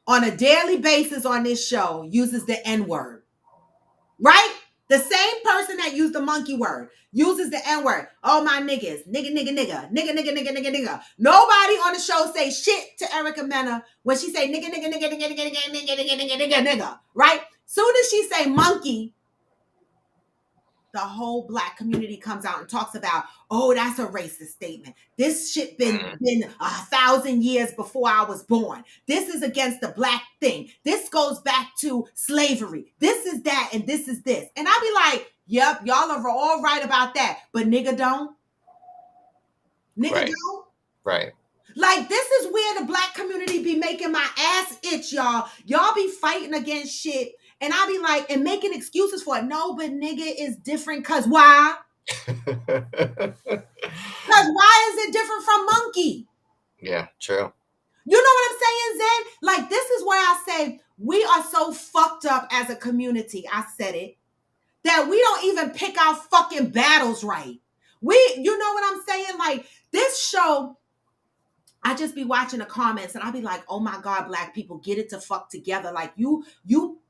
on a daily basis on this show uses the N-word, right? The same person that used the monkey word uses the N-word. Oh, my niggas, nigga. Nobody on the show say shit to Erica Mena when she say nigga, right? Soon as she say monkey, the whole Black community comes out and talks about, oh, that's a racist statement. This shit been 1,000 years before I was born. This is against the Black thing. This goes back to slavery. This is that, and this is this. And I be like, yep, y'all are all right about that, but nigga don't. Nigga don't. Right. Like, this is where the Black community be making my ass itch, y'all. Y'all be fighting against shit. And I be like, and making excuses for it. No, but nigga is different. Cause why? Cause why is it different from monkey? Yeah, true. You know what I'm saying, Zen? Like, this is where I say we are so fucked up as a community. I said it. That we don't even pick our fucking battles right. You know what I'm saying? Like, this show, I just be watching the comments and I'll be like, oh my God, Black people, get it to fuck together. Like, you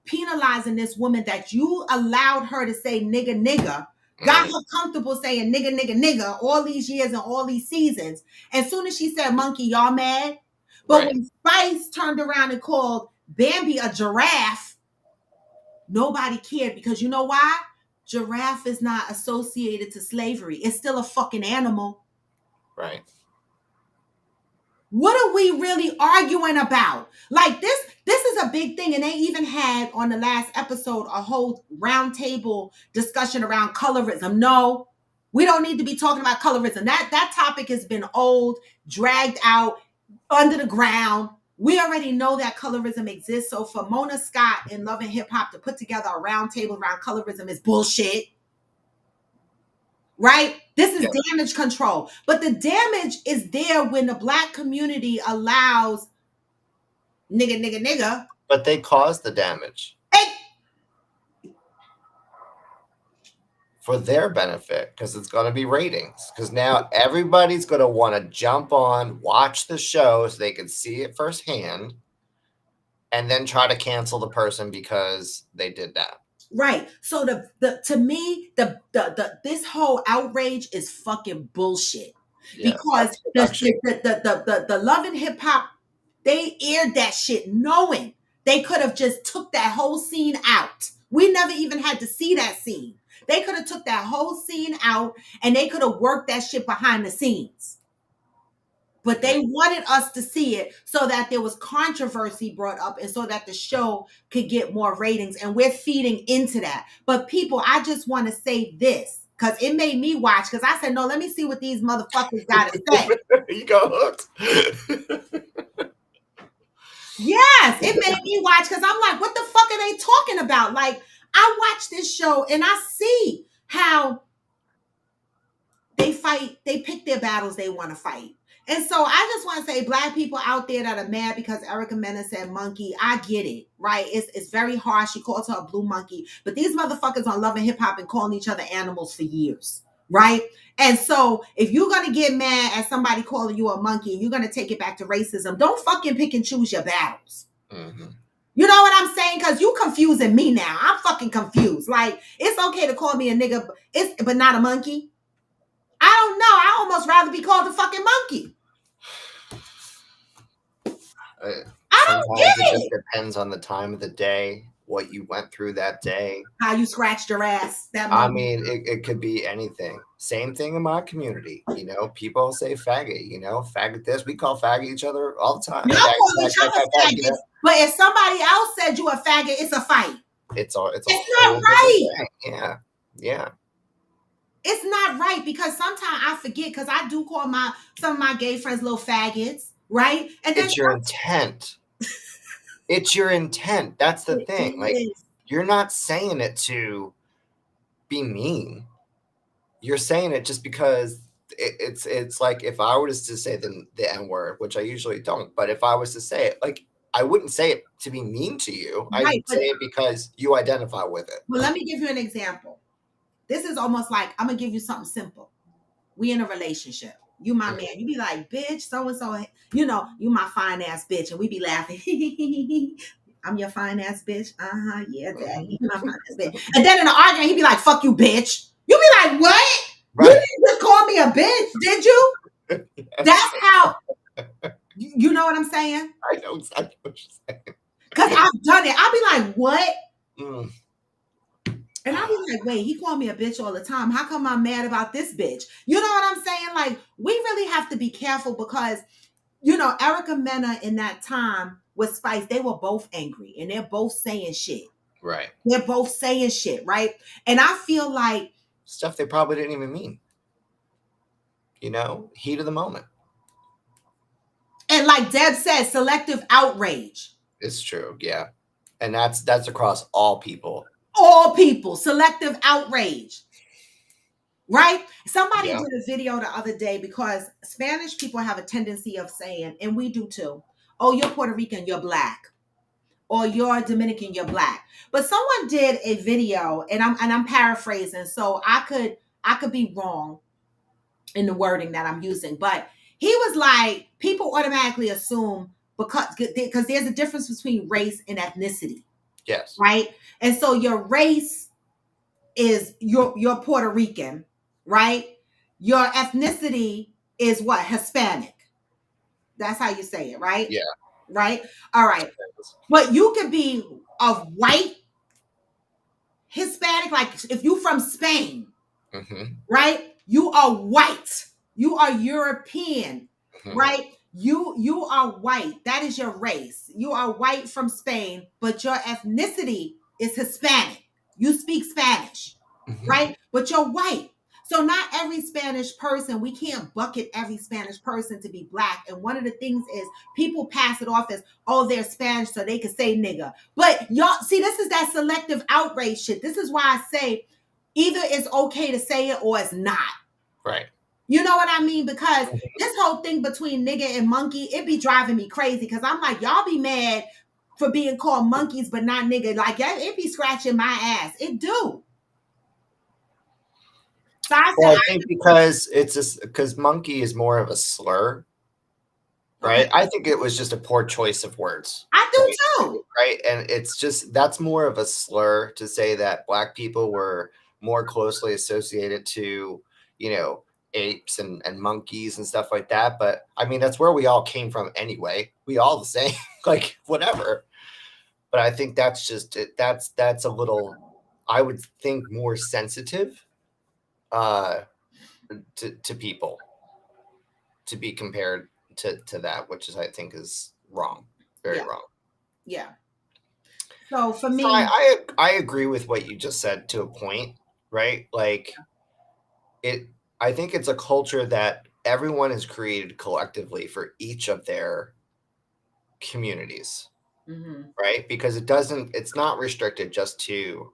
penalizing this woman that you allowed her to say nigga, got her comfortable saying nigga, nigga, nigga all these years and all these seasons. As soon as she said monkey, y'all mad? But Right. when Spice turned around and called Bambi a giraffe, nobody cared, because you know why? Giraffe is not associated to slavery. It's still a fucking animal. Right. What are we really arguing about? Like this is a big thing. And they even had on the last episode a whole roundtable discussion around colorism. No, we don't need to be talking about colorism. That topic has been old, dragged out, under the ground. We already know that colorism exists. So for Mona Scott and Love and Hip Hop to put together a roundtable around colorism is bullshit. Right? This is damage control. But the damage is there when the Black community allows nigga, nigga, nigga. But they caused the damage. For their benefit, because it's going to be ratings. Because now everybody's going to want to jump on, watch the show so they can see it firsthand, and then try to cancel the person because they did that. Right. So the to me, the this whole outrage is fucking bullshit. Yeah, because the Love and Hip Hop, they aired that shit knowing they could have just took that whole scene out. We never even had to see that scene. They could have took that whole scene out and they could have worked that shit behind the scenes. But they wanted us to see it so that there was controversy brought up and so that the show could get more ratings. And we're feeding into that. But people, I just want to say this, because it made me watch, because I said, no, let me see what these motherfuckers got to say. You got hooked. Yes, it made me watch, because I'm like, what the fuck are they talking about? Like, I watch this show and I see how they fight, they pick their battles they want to fight. And so I just want to say, Black people out there that are mad because Erica Mena said monkey, I get it, right? It's very harsh. She calls her a blue monkey. But these motherfuckers on Love and Hip Hop been calling each other animals for years, right? And so if you're going to get mad at somebody calling you a monkey and you're going to take it back to racism, don't fucking pick and choose your battles. Mm-hmm. You know what I'm saying? Because you confusing me now. I'm fucking confused. Like, it's okay to call me a nigga, but not a monkey. I don't know. I almost rather be called a fucking monkey. I don't get it. It just depends on the time of the day, what you went through that day, how you scratched your ass. That moment. I mean, it could be anything. Same thing in my community. You know, people say faggot. You know, faggot this. We call faggot each other all the time. Y'all call each other faggots. You know? But if somebody else said you a faggot, it's a fight. It's not right. Thing. Yeah. It's not right, because sometimes I forget, because I do call some of my gay friends little faggots, right? And then it's your intent. It's your intent. That's the thing. Like, you're not saying it to be mean. You're saying it just because it's like, if I was to say the N-word, which I usually don't, but if I was to say it, like, I wouldn't say it to be mean to you. Right, I would say it because you identify with it. Well, let me give you an example. This is almost like, I'm going to give you something simple. We in a relationship. You my man. You be like, bitch, so-and-so, you know, you my fine ass bitch. And we be laughing. I'm your fine ass bitch. Uh-huh. Yeah, daddy. My fine ass bitch. And then in the argument, he be like, fuck you, bitch. You be like, what? Right. You didn't just call me a bitch, did you? That's how, you know what I'm saying? I know exactly what you're saying. Because I've done it. I'll be like, what? And I'll be like, wait, he called me a bitch all the time. How come I'm mad about this bitch? You know what I'm saying? Like, we really have to be careful, because, you know, Erica Mena in that time with Spice, they were both angry and they're both saying shit. Right. They're both saying shit, right? And I feel like stuff they probably didn't even mean. You know, heat of the moment. And like Deb said, selective outrage. It's true, yeah. And that's across all people. All people, selective outrage, right? Somebody did a video the other day, because Spanish people have a tendency of saying, and we do too, oh, you're Puerto Rican, you're black, or you're Dominican, you're black. But someone did a video, and I'm paraphrasing, so I could be wrong in the wording that I'm using, but he was like, people automatically assume because there's a difference between race and ethnicity. Yes. Right? And so your race is you're Puerto Rican, right? Your ethnicity is what? Hispanic. That's how you say it, right? Yeah. Right? All right. But you could be of white Hispanic, like if you from Spain, right? You are white. You are European, right? You are white. That is your race. You are white from Spain, but your ethnicity is Hispanic. You speak Spanish, right? But you're white. So not every Spanish person, we can't bucket every Spanish person to be black. And one of the things is people pass it off as, oh, they're Spanish so they can say nigga. But y'all, see, this is that selective outrage shit. This is why I say either it's okay to say it or it's not. Right. You know what I mean? Because this whole thing between nigga and monkey, it be driving me crazy. Because I'm like, y'all be mad for being called monkeys, but not nigga. Like, it be scratching my ass. It do. So I think because monkey is more of a slur, right? Okay. I think it was just a poor choice of words. I do too. Right. And it's just, that's more of a slur to say that black people were more closely associated to, apes and monkeys and stuff like that. But I mean, that's where we all came from anyway. We all the same, like whatever. But I think that's just it. That's a little, I would think, more sensitive to people to be compared to that, which is, I think, is wrong. Very wrong. Yeah. So for me, I agree with what you just said to a point, right? Like I think it's a culture that everyone has created collectively for each of their communities, right? Because it's not restricted just to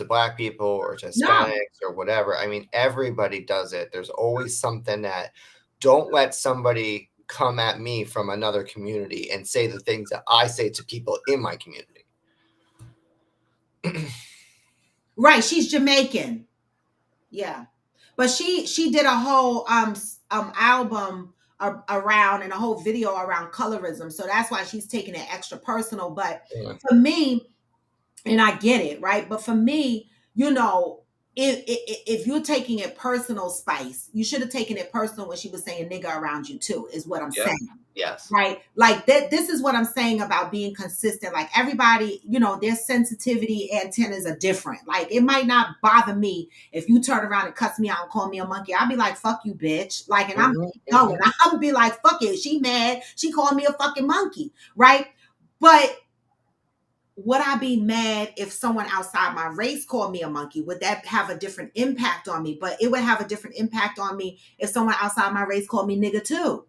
black people or to Hispanics or whatever. I mean, everybody does it. There's always something that, don't let somebody come at me from another community and say the things that I say to people in my community. Right, she's Jamaican. Yeah. But she did a whole album around, and a whole video around colorism. So that's why she's taking it extra personal. But for me, and I get it, right? But for me, if you're taking it personal, Spice, you should have taken it personal when she was saying nigga around you too, is what I'm saying. Yes. Right? Like this is what I'm saying about being consistent. Like everybody, their sensitivity antennas are different. Like it might not bother me if you turn around and cuss me out and call me a monkey. I'll be like, fuck you, bitch. Like, and I'm going, I'll be like, fuck it. She mad. She called me a fucking monkey. Right? But would I be mad if someone outside my race called me a monkey? Would that have a different impact on me? But it would have a different impact on me if someone outside my race called me nigga too.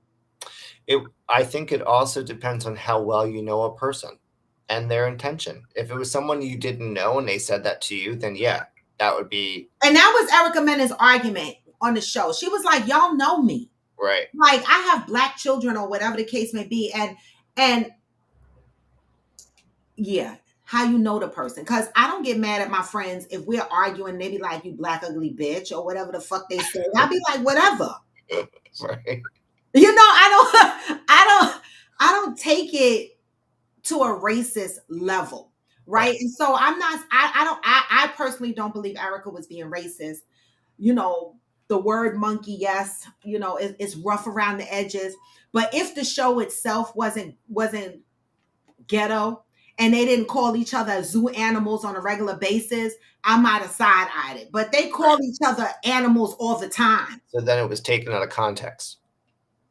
I think it also depends on how well you know a person and their intention. If it was someone you didn't know and they said that to you, then yeah, that would be. And that was Erica Mena's argument on the show. She was like, y'all know me. Right. Like I have black children or whatever the case may be. And yeah, how you know the person. Because I don't get mad at my friends if we're arguing, they be like, you black ugly bitch or whatever the fuck they say. I'll be like, whatever. Right. I don't take it to a racist level, right? And so I personally don't believe Erica was being racist. The word monkey, yes, it's rough around the edges. But if the show itself wasn't ghetto and they didn't call each other zoo animals on a regular basis, I might have side-eyed it. But they call each other animals all the time. So then it was taken out of context.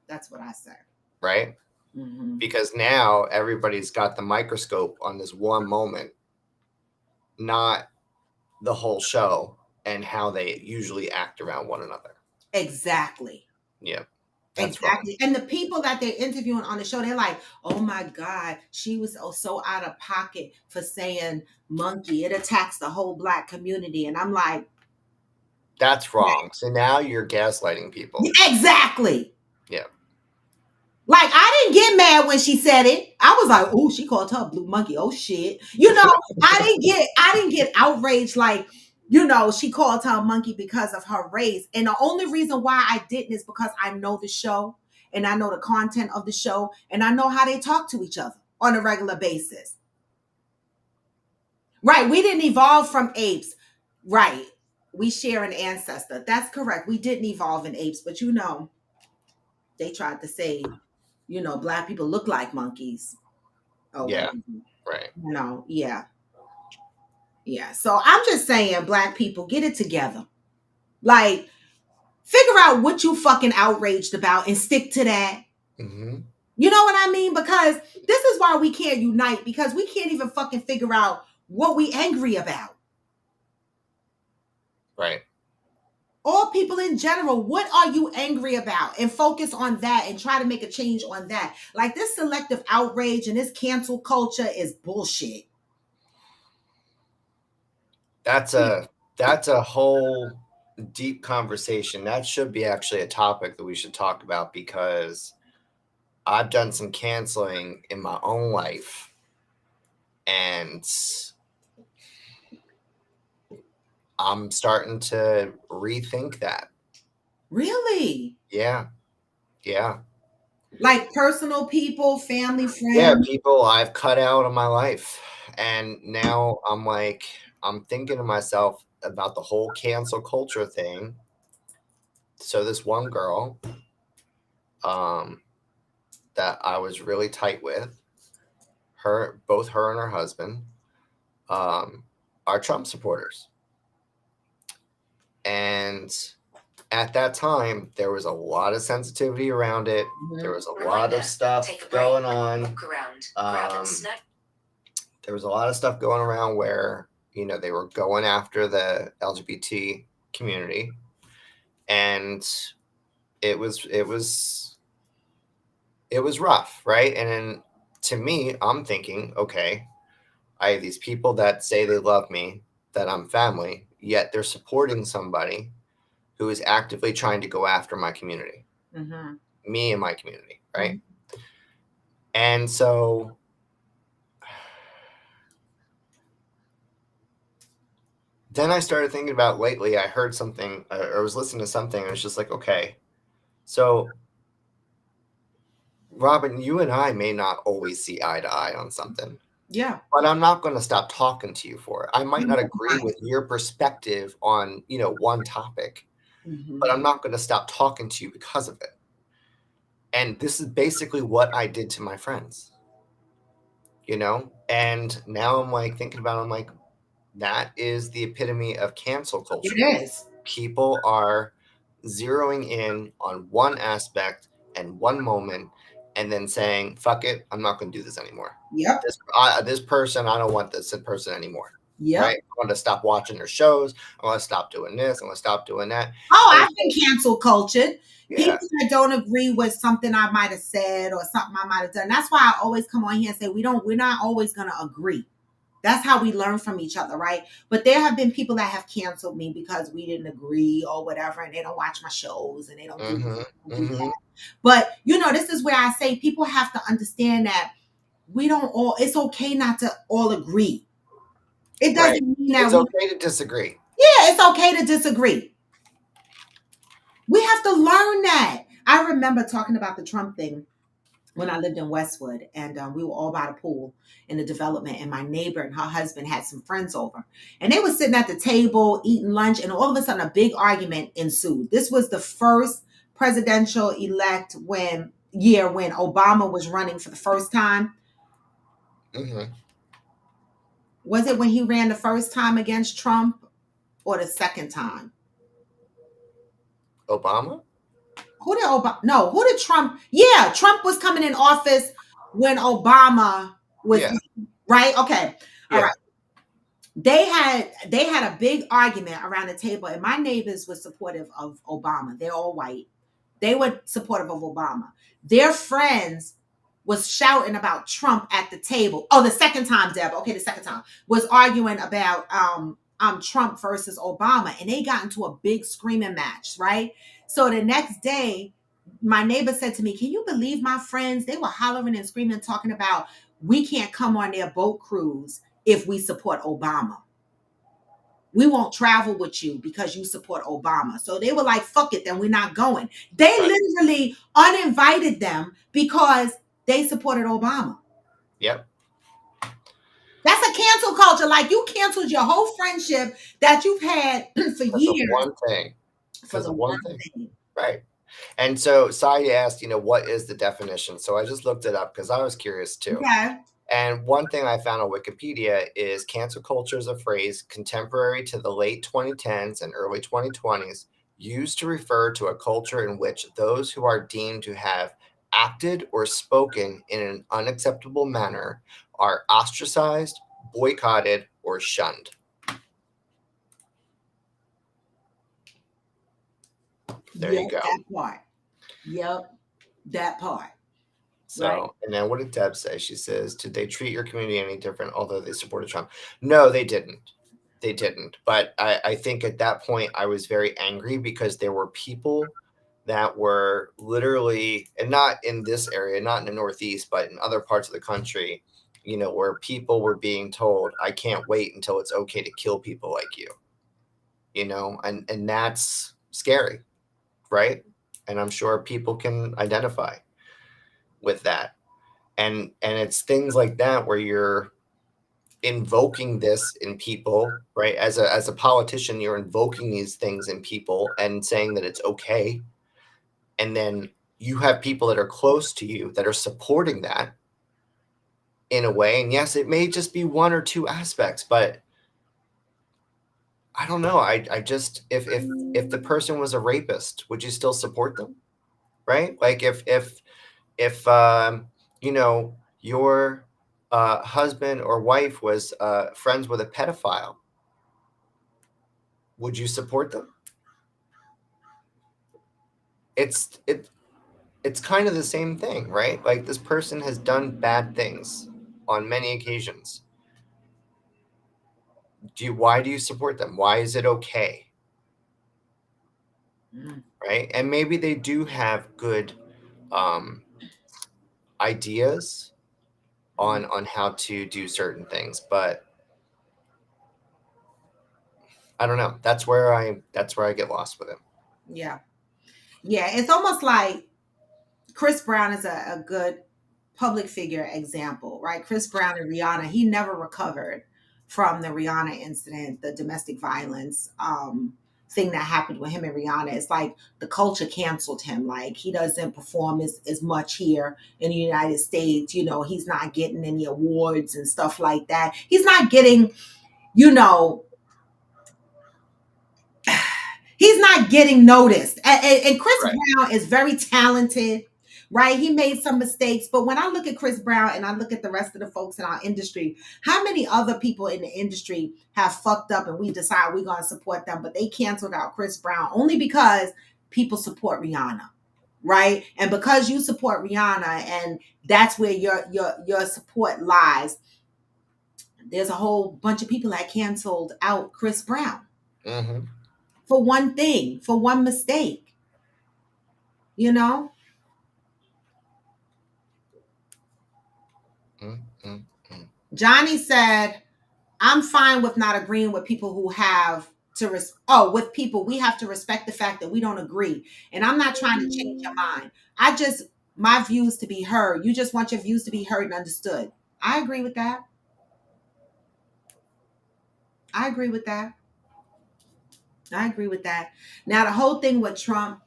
That's what I say. Right? Mm-hmm. Because now everybody's got the microscope on this one moment, not the whole show and how they usually act around one another. Exactly. Yeah. Exactly. Wrong. And the people that they're interviewing on the show, they're like, oh my God, she was so out of pocket for saying monkey. It attacks the whole black community. And I'm like, that's wrong. Yeah. So now you're gaslighting people. Exactly. Yeah. Like, I didn't get mad when she said it. I was like, oh, she called her a blue monkey. Oh shit. I didn't get outraged like, she called her a monkey because of her race. And the only reason why I didn't is because I know the show and I know the content of the show and I know how they talk to each other on a regular basis. Right. We didn't evolve from apes. Right. We share an ancestor. That's correct. We didn't evolve in apes, but they tried to say, Black people look like monkeys. Oh, Yeah. whatever. Right. Yeah. Yeah. So I'm just saying, Black people, get it together. Like, figure out what you fucking outraged about and stick to that. Mm-hmm. You know what I mean? Because this is why we can't unite, because we can't even fucking figure out what we angry about. Right. All people in general, what are you angry about? And focus on that and try to make a change on that. Like, this selective outrage and this cancel culture is bullshit. That's a whole deep conversation. That should be actually a topic that we should talk about, because I've done some canceling in my own life, and I'm starting to rethink that. Really? Yeah. Like personal people, family, friends. Yeah, people I've cut out of my life. And now I'm thinking to myself about the whole cancel culture thing. So this one girl that I was really tight with, both her and her husband are Trump supporters. And at that time, there was a lot of sensitivity around it. There was a lot of stuff going on. There was a lot of stuff going around where, they were going after the LGBT community. And it was rough, right? And then to me, I'm thinking, okay, I have these people that say they love me, that I'm family, yet they're supporting somebody who is actively trying to go after my community, me and my community, right? And so then I started thinking about, lately I heard something, or was listening to something, and it was just like, okay, so Robin, you and I may not always see eye to eye on something. Yeah. But I'm not going to stop talking to you for it. I might not agree with your perspective on, one topic, but I'm not going to stop talking to you because of it. And this is basically what I did to my friends, and now I'm like thinking about it, I'm like, that is the epitome of cancel culture. It is. People are zeroing in on one aspect and one moment, and then saying, fuck it, I'm not going to do this anymore. Yep. This person, I don't want this person anymore. Yep. Right? I want to stop watching their shows. I want to stop doing this. I want to stop doing that. Oh, I've been cancel cultured. Yeah. People that don't agree with something I might have said or something I might have done. That's why I always come on here and say we're not always going to agree. That's how we learn from each other, right? But there have been people that have canceled me because we didn't agree or whatever, and they don't watch my shows and they don't do that. But, this is where I say people have to understand that it's okay not to all agree. It doesn't mean that it's okay to disagree. Yeah, it's okay to disagree. We have to learn that. I remember talking about the Trump thing when I lived in Westwood, and we were all by the pool in the development, and my neighbor and her husband had some friends over, and they were sitting at the table eating lunch, and all of a sudden a big argument ensued. This was the first presidential elect when Obama was running for the first time. Was it when he ran the first time against Trump or the second time? Obama? Who did Trump? Yeah, Trump was coming in office when Obama was right. Okay, all right. They had a big argument around the table, and my neighbors were supportive of Obama. They're all white. They were supportive of Obama. Their friends was shouting about Trump at the table. Oh, the second time, Deb. Okay, the second time was arguing about Trump versus Obama, and they got into a big screaming match, right? So the next day, my neighbor said to me, "Can you believe my friends? They were hollering and screaming, talking about we can't come on their boat cruise if we support Obama. We won't travel with you because you support Obama." So they were like, fuck it, then we're not going. They literally uninvited them because they supported Obama. Yep. That's a cancel culture. Like you canceled your whole friendship that you've had for That's the years one thing. for Because the of one one thing. thing. Right. And so Sai asked, what is the definition? So I just looked it up because I was curious too. Okay. And one thing I found on Wikipedia is cancel culture is a phrase contemporary to the late 2010s and early 2020s used to refer to a culture in which those who are deemed to have acted or spoken in an unacceptable manner are ostracized, boycotted, or shunned. There you go. That part. Yep, that part. So, Right. and then what did Deb say? She says, did they treat your community any different, although they supported Trump? No, they didn't. They didn't. But I think at that point, I was very angry because there were people that were literally, and not in this area, not in the Northeast, but in other parts of the country, where people were being told, I can't wait until it's okay to kill people like you, and that's scary, right? And I'm sure people can identify with that. And it's things like that where you're invoking this in people, right? As a politician, you're invoking these things in people and saying that it's okay. And then you have people that are close to you that are supporting that in a way. And yes, it may just be one or two aspects, but I don't know. I just, if the person was a rapist, would you still support them? Right? Like if your husband or wife was friends with a pedophile, would you support them? It's kind of the same thing, right? Like this person has done bad things on many occasions. Why do you support them? Why is it okay? Right? And maybe they do have good ideas on how to do certain things, but I don't know. That's where I get lost with him. Yeah. It's almost like Chris Brown is a good public figure example, right? Chris Brown and Rihanna, he never recovered from the Rihanna incident, the domestic violence thing that happened with him and Rihanna. It's like the culture canceled him. Like he doesn't perform as much here in the United States. He's not getting any awards and stuff like that. He's not getting, he's not getting noticed. And Chris Right. Brown is very talented, right? He made some mistakes, but when I look at Chris Brown and I look at the rest of the folks in our industry, how many other people in the industry have fucked up and we decide we're going to support them, but they canceled out Chris Brown only because people support Rihanna, right? And because you support Rihanna and that's where your support lies, there's a whole bunch of people that canceled out Chris Brown. Mm-hmm. For one thing, for one mistake, Mm-hmm. Johnny said, I'm fine with not agreeing with people who have to, with people, we have to respect the fact that we don't agree. And I'm not trying to change your mind. My views to be heard. You just want your views to be heard and understood. I agree with that. I agree with that. Now, the whole thing with Trump,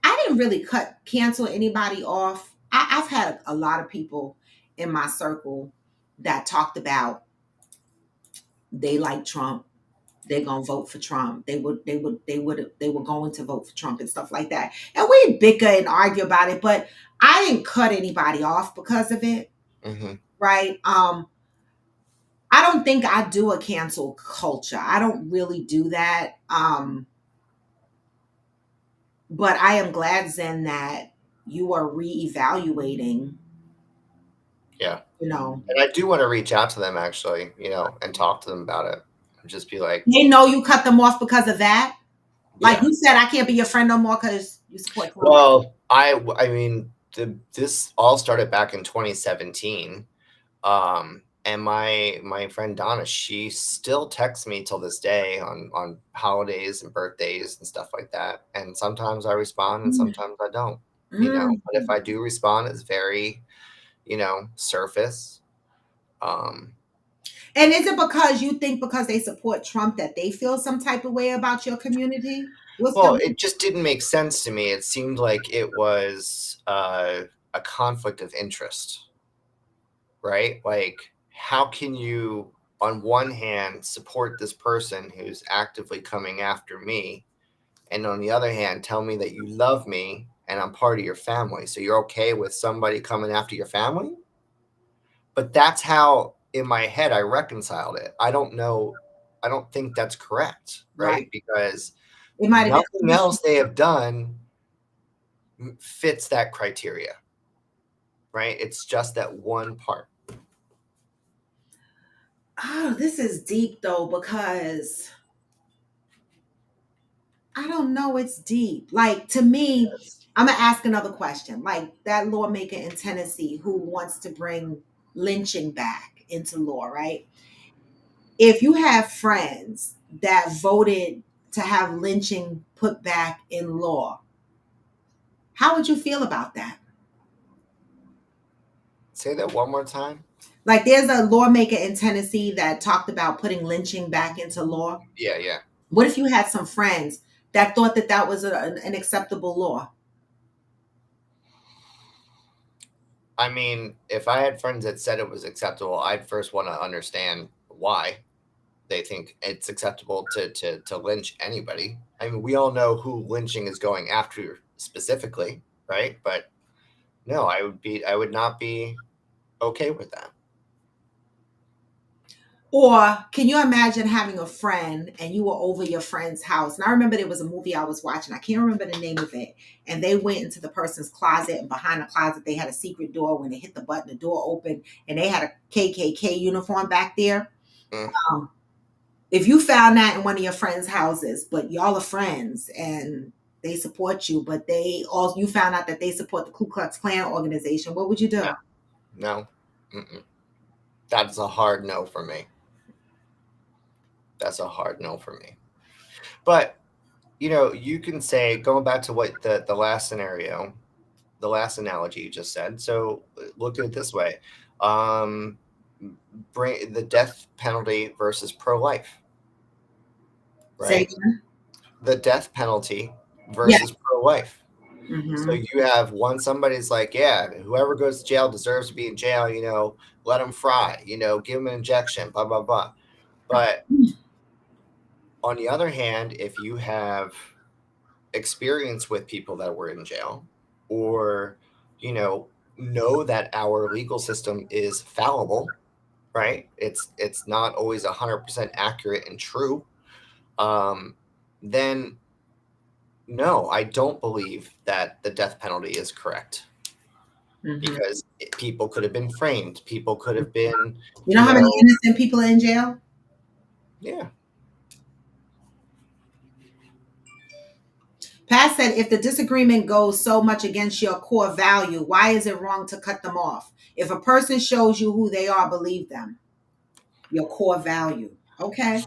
I didn't really cancel anybody off. I've had a lot of people in my circle that talked about they like Trump. They're gonna vote for Trump. They were going to vote for Trump and stuff like that. And we bicker and argue about it, but I didn't cut anybody off because of it. Mm-hmm. Right? I don't think I do a cancel culture. I don't really do that. But I am glad, Zen, that you are reevaluating. Yeah. And I do want to reach out to them actually, and talk to them about it. Just be like, they know you cut them off because of that. Like you said, I can't be your friend no more because you support Trump. Well, I mean, this all started back in 2017. And my friend Donna, she still texts me till this day on holidays and birthdays and stuff like that. And sometimes I respond and sometimes I don't. But if I do respond, it's very, surface. And is it because you think because they support Trump that they feel some type of way about your community? What's Well, the it just didn't make sense to me. It seemed like it was a conflict of interest, right? Like, how can you, on one hand, support this person who's actively coming after me, and on the other hand, tell me that you love me and I'm part of your family? So you're okay with somebody coming after your family? But that's how, in my head, I reconciled it. I don't know. I don't think that's correct, right? right? Because It might have nothing been. else they have done fits that criteria, right? It's just that one part. Oh, this is deep though, because I don't know. It's deep. Like to me, I'm gonna ask another question. Like that lawmaker in Tennessee who wants to bring lynching back into law, right? If you have friends that voted to have lynching put back in law, how would you feel about that? Say that one more time. Like there's a lawmaker in Tennessee that talked about putting lynching back into law. Yeah, yeah. What if you had some friends that thought that that was an acceptable law? I mean, if I had friends that said it was acceptable, I'd first want to understand why they think it's acceptable to lynch anybody. I mean, we all know who lynching is going after specifically, right? But no, I would not be okay with that. Or can you imagine having a friend and you were over your friend's house? And I remember there was a movie I was watching. I can't remember the name of it. And they went into the person's closet, and behind the closet, they had a secret door. When they hit the button, the door opened, and they had a KKK uniform back there. Mm. If you found that in one of your friends' houses, but y'all are friends and they support you, but you found out that they support the Ku Klux Klan organization, what would you do? No. Mm-mm. That's a hard no for me. That's a hard no for me. But, you can say, going back to what the last scenario, the last analogy you just said. So look at it this way. Bring the death penalty versus pro-life, right? The death penalty versus pro-life. Mm-hmm. So you have somebody's like, yeah, whoever goes to jail deserves to be in jail, let them fry, give them an injection, blah, blah, blah. But on the other hand, if you have experience with people that were in jail, or, know that our legal system is fallible, right? It's not always 100% accurate and true. Then no, I don't believe that the death penalty is correct. Mm-hmm. Because people could have been framed. People could have been. You know how many innocent people are in jail? Yeah. Pat said, if the disagreement goes so much against your core value, why is it wrong to cut them off? If a person shows you who they are, believe them. Your core value. Okay.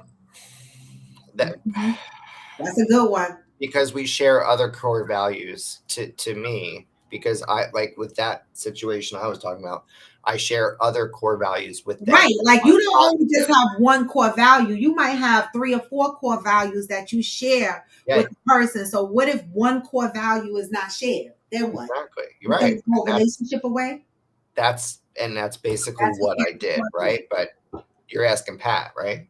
That's a good one. Because we share other core values to me, because I, like with that situation I was talking about, I share other core values with them. Right. Like you don't only just have one core value. You might have 3 or 4 core values that you share with the person. So what if one core value is not shared? Then what? Exactly. You're right. Relationship away? That's basically what I did, right? But you're asking Pat, right?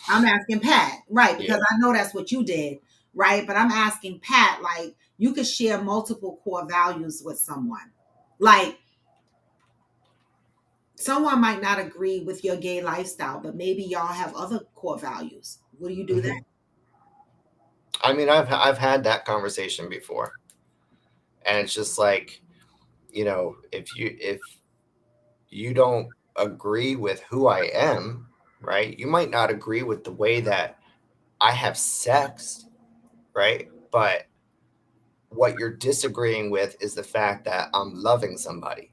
I'm asking Pat, right? Because I know that's what you did, right? But I'm asking Pat, like, you could share multiple core values with someone. Like, someone might not agree with your gay lifestyle, but maybe y'all have other core values. Will you do that? I mean, I've had that conversation before. And it's just like, if you don't agree with who I am, right? You might not agree with the way that I have sex, right? But what you're disagreeing with is the fact that I'm loving somebody.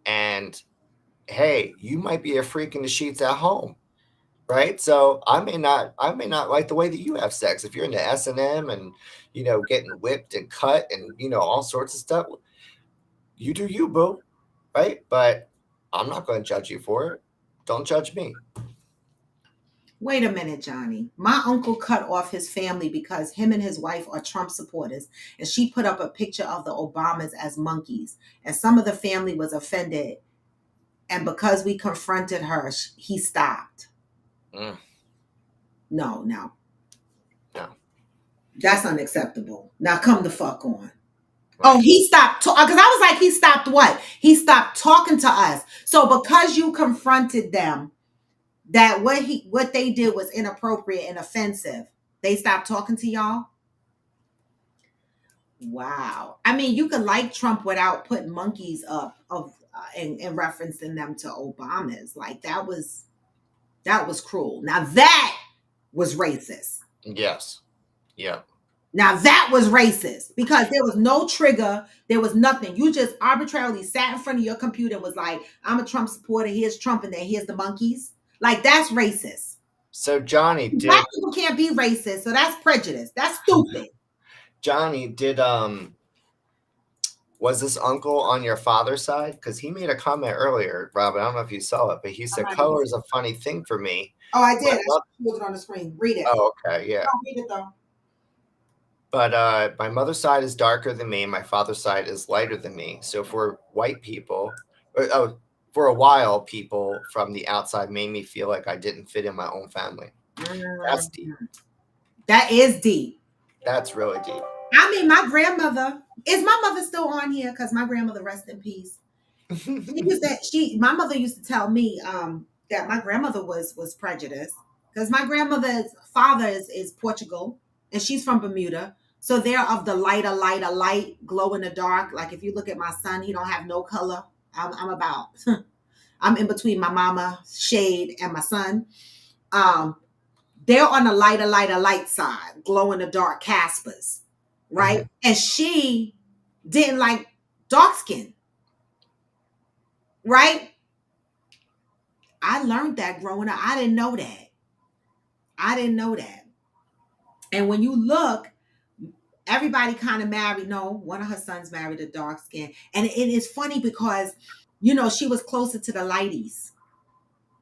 And hey, you might be a freak in the sheets at home, right? So I may not like the way that you have sex. If you're into S&M and, getting whipped and cut and, all sorts of stuff, you do you, boo, right? But I'm not going to judge you for it. Don't judge me. Wait a minute, Johnny. My uncle cut off his family because him and his wife are Trump supporters, and she put up a picture of the Obamas as monkeys, and some of the family was offended, and because we confronted her, he stopped. Mm. No, No. that's unacceptable. Now come the fuck on. Oh, he stopped because I was like, he stopped what? He stopped talking to us. So because you confronted them, that what they did was inappropriate and offensive, they stopped talking to y'all. Wow. I mean, you could like Trump without putting monkeys up of and referencing them to Obama's. Like that was cruel. Now that was racist. Yes. Yeah. Now that was racist because there was no trigger. There was nothing. You just arbitrarily sat in front of your computer and was like, I'm a Trump supporter. Here's Trump and then here's the monkeys. Like that's racist. So Johnny, Black people can't be racist. So that's prejudice. That's stupid. Johnny, was this uncle on your father's side? Because he made a comment earlier, Robin. I don't know if you saw it, but he said color is a funny thing for me. Oh, I did. I put it on the screen. Read it. Oh, okay. Yeah. I'll read it though. But my mother's side is darker than me. My father's side is lighter than me. So for white people, for a while, people from the outside made me feel like I didn't fit in my own family. That's deep. That is deep. That's really deep. I mean, my grandmother, is my mother still on here? Because my grandmother, rest in peace. My mother used to tell me that my grandmother was prejudiced because my grandmother's father is Portugal and she's from Bermuda. So they're of the light, glow in the dark. Like if you look at my son, he don't have no color. I'm in between my mama shade and my son. They're on the light side, glow in the dark Caspers, right? Mm-hmm. And she didn't like dark skin, right? I learned that growing up. I didn't know that. And when you look, everybody kind of married. No, one of her sons married a dark skin. And it is funny because, you know, she was closer to the lighties,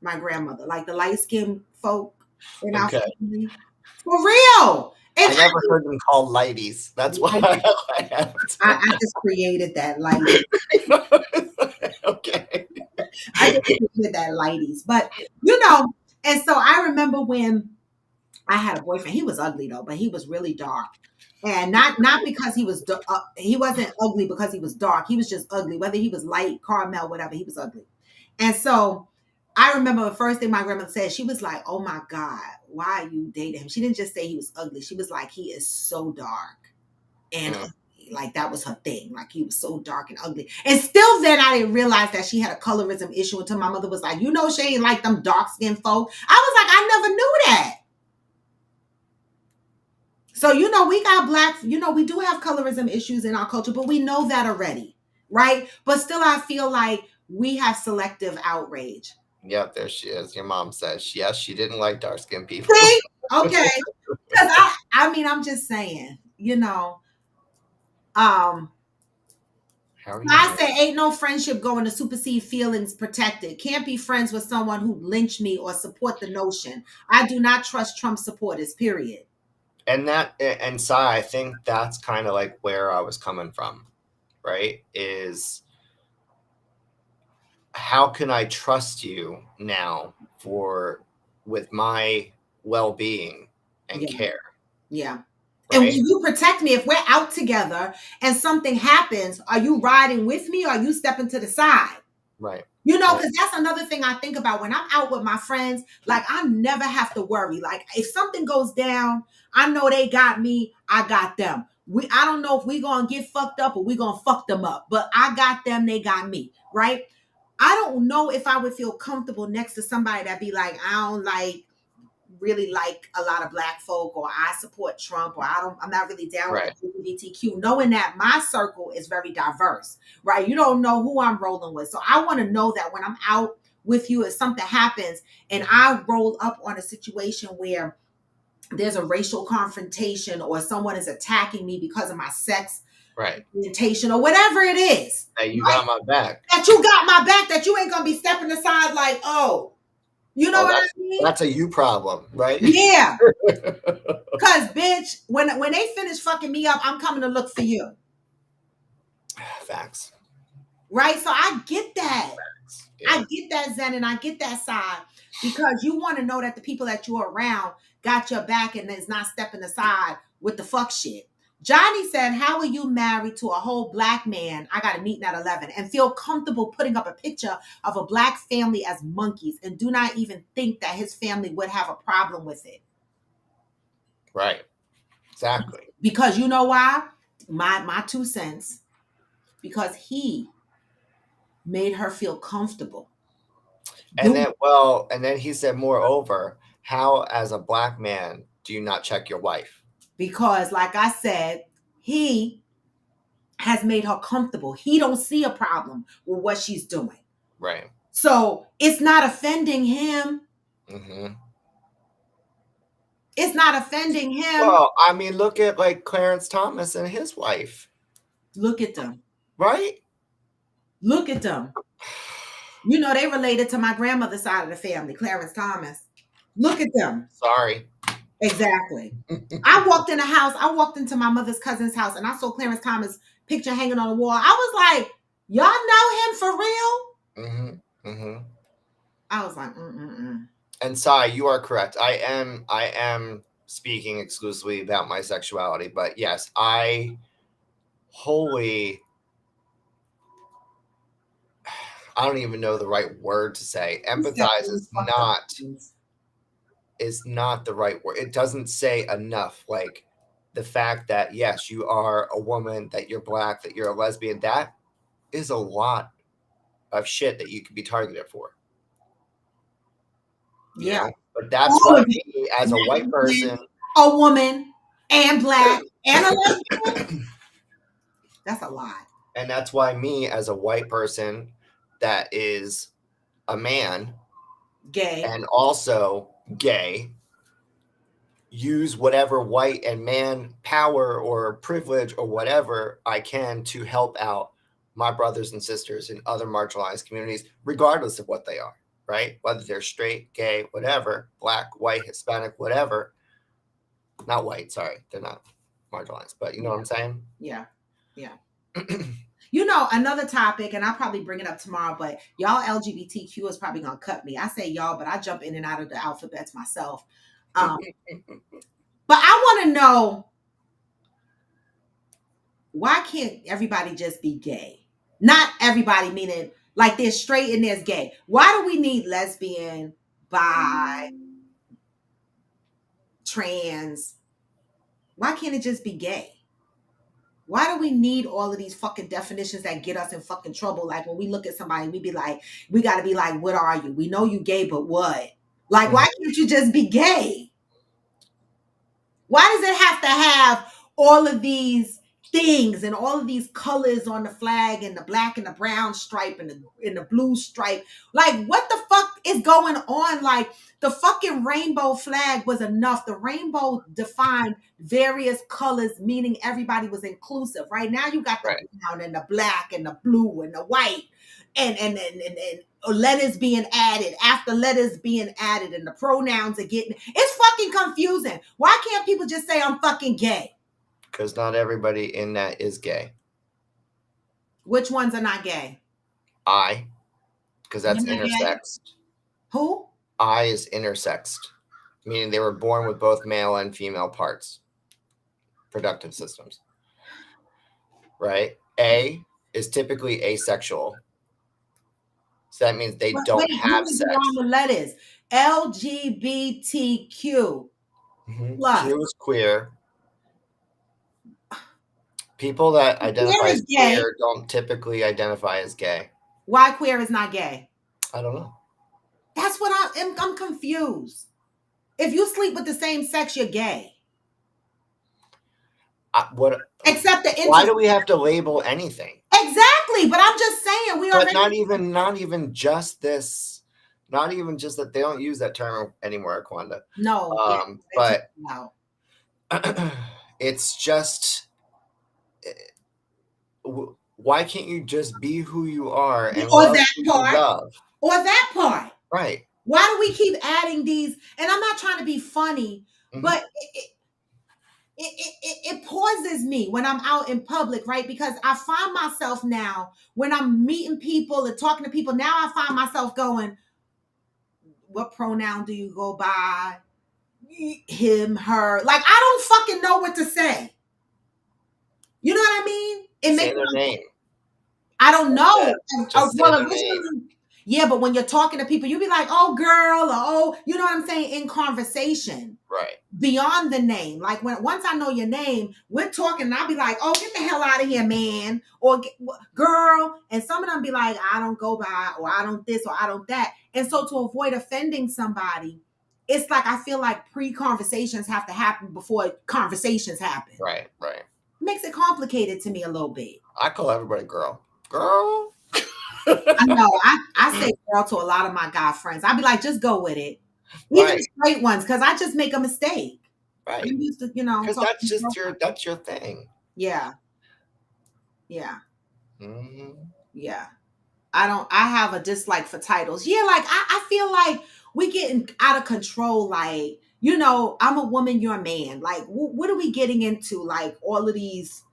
my grandmother, like the light skinned folk in our family. For real. I never heard them called lighties. That's why I just created that lighties. Okay. I just created that lighties. But, you know, and so I remember when I had a boyfriend. He was ugly though, but he was really dark. And not because he wasn't ugly because he was dark. He was just ugly. Whether he was light, caramel, whatever, he was ugly. And so I remember the first thing my grandmother said, she was like, oh my God, why are you dating him? She didn't just say he was ugly. She was like, he is so dark and ugly. Like that was her thing. Like he was so dark and ugly. And still then I didn't realize that she had a colorism issue until my mother was like, you know, she ain't like them dark skinned folk. I was like, I never knew that. So, you know, we got we do have colorism issues in our culture, but we know that already, right? But still, I feel like we have selective outrage. Yep, there she is. Your mom says, yes, she didn't like dark-skinned people. See? Okay. Because I mean, I'm just saying, you know, I say ain't no friendship going to supersede feelings protected. Can't be friends with someone who lynched me or support the notion. I do not trust Trump supporters, period. And Sai, I think that's kind of like where I was coming from, right? Is how can I trust you now with my well-being and care? Yeah. Right? And when you protect me, if we're out together and something happens, are you riding with me or are you stepping to the side? Right. You know, because that's another thing I think about when I'm out with my friends. Like, I never have to worry. Like, if something goes down, I know they got me. I got them. I don't know if we're going to get fucked up or we're going to fuck them up. But I got them. They got me. Right? I don't know if I would feel comfortable next to somebody that be like, I don't really like a lot of black folk, or I support Trump, or I'm not really down with LGBTQ, knowing that my circle is very diverse, right? You don't know who I'm rolling with. So I want to know that when I'm out with you, if something happens and I roll up on a situation where there's a racial confrontation or someone is attacking me because of my sex Right. orientation or whatever it is. Hey, you right? got my back. That you got my back, that you ain't gonna be stepping aside like, oh, you know what I mean? That's a you problem, right? Yeah. Cause bitch, when they finish fucking me up, I'm coming to look for you. Facts. Right? So I get that. Yeah. I get that, Zen, and I get that side because you want to know that the people that you're around got your back and is not stepping aside with the fuck shit. Johnny said, how are you married to a whole black man? I got a meeting at 11 and feel comfortable putting up a picture of a black family as monkeys and do not even think that his family would have a problem with it. Right. Exactly. Because you know why? My 2 cents. Because he made her feel comfortable. And then he said, moreover, how as a black man do you not check your wife? Because like I said, he has made her comfortable. He don't see a problem with what she's doing. Right. So it's not offending him. Mm-hmm. It's not offending him. Well, I mean, look at like Clarence Thomas and his wife. Look at them. Right? Look at them. You know, they related to my grandmother's side of the family, Clarence Thomas. Look at them. Sorry. Exactly. I walked in a house. I walked into my mother's cousin's house and I saw Clarence Thomas picture hanging on the wall. I was like, y'all know him for real? Mm-hmm. Mm-hmm. I was like, mm-mm-mm. And Sai, you are correct. I am speaking exclusively about my sexuality, but yes, I don't even know the right word to say. Empathize is not the right word. It doesn't say enough. Like the fact that yes, you are a woman, that you're black, that you're a lesbian, that is a lot of shit that you could be targeted for. Yeah. Know? But that's why me, as a white person, a woman, and black, and a lesbian, that's a lot. And that's why me, as a white person that is a man, gay, and also gay, use whatever white and man power or privilege or whatever I can to help out my brothers and sisters in other marginalized communities, regardless of what they are, right? Whether they're straight, gay, whatever, black, white, Hispanic, whatever. Not white, sorry, they're not marginalized, but you know what I'm saying? Yeah. Yeah. You know, another topic, and I'll probably bring it up tomorrow, but y'all LGBTQ is probably going to cut me. I say y'all, but I jump in and out of the alphabets myself. But I want to know, why can't everybody just be gay? Not everybody, meaning like there's straight and there's gay. Why do we need lesbian, bi, trans? Why can't it just be gay? Why do we need all of these fucking definitions that get us in fucking trouble? Like when we look at somebody, we got to be like, what are you? We know you gay, but what? Like, why can't you just be gay? Why does it have to have all of these things and all of these colors on the flag and the black and the brown stripe and the blue stripe? Like, what the fuck is going on? Like, the fucking rainbow flag was enough. The rainbow defined various colors, meaning everybody was inclusive. Right now, you got the brown and the black and the blue and the white, and letters being added after letters being added, and the pronouns are getting. It's fucking confusing. Why can't people just say I'm fucking gay? Because not everybody in that is gay. Which ones are not gay? I, because that's intersexed. Who? I is intersexed, meaning they were born with both male and female parts, productive systems. Right? A is typically asexual. So that means they don't have sex. On the letters. LGBTQ. Plus. Q is queer. People that identify as queer don't typically identify as gay. Why queer is not gay? I don't know. That's what I'm confused. If you sleep with the same sex, you're gay. Except the why do we have to label anything? Exactly, but I'm just saying we already. But not even just this. Not even just that they don't use that term anymore, Aquanda. No. But no. It's just why can't you just be who you are and Or love that who you part. love? Or that part. Right. Why do we keep adding these? And I'm not trying to be funny, but it pauses me when I'm out in public, right? Because I find myself now, when I'm meeting people and talking to people, now I find myself going, what pronoun do you go by? Him, her. Like, I don't fucking know what to say. You know what I mean? It Say makes their name. I don't know. Just say their name. Yeah, but when you're talking to people, you be like, oh, girl, or oh, you know what I'm saying? In conversation. Right. Beyond the name. Like, once I know your name, we're talking, and I'll be like, oh, get the hell out of here, man. Or girl. And some of them be like, I don't go by, or I don't this, or I don't that. And so to avoid offending somebody, it's like I feel like pre-conversations have to happen before conversations happen. Right. Makes it complicated to me a little bit. I call everybody girl. Girl. I know. I say girl to a lot of my guy friends. I'd be like, just go with it. Even the straight ones, because I just make a mistake. Right. I'm used to, because that's your thing. Yeah. Mm-hmm. Yeah. I have a dislike for titles. Yeah, like I feel like we getting out of control. Like, I'm a woman, you're a man. Like, what are we getting into? Like, all of these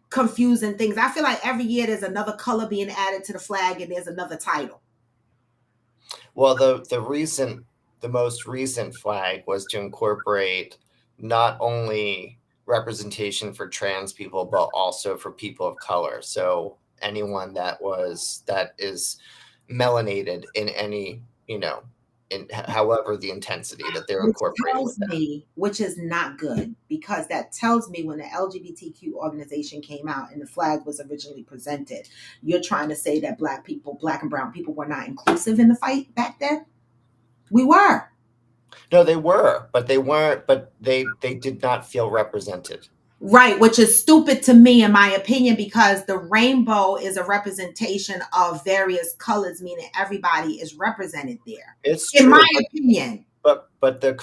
confusing things. I feel like every year there's another color being added to the flag and there's another title. Well, the most recent flag was to incorporate not only representation for trans people, but also for people of color. So anyone that is melanated in any, in however the intensity that they're incorporating with that. Which is not good, because that tells me when the LGBTQ organization came out and the flag was originally presented, you're trying to say that Black and brown people were not inclusive in the fight back then? We were. No, they were, but they weren't, but they did not feel represented. Right, which is stupid to me, in my opinion, because the rainbow is a representation of various colors, meaning everybody is represented there. It's in true, my opinion. But the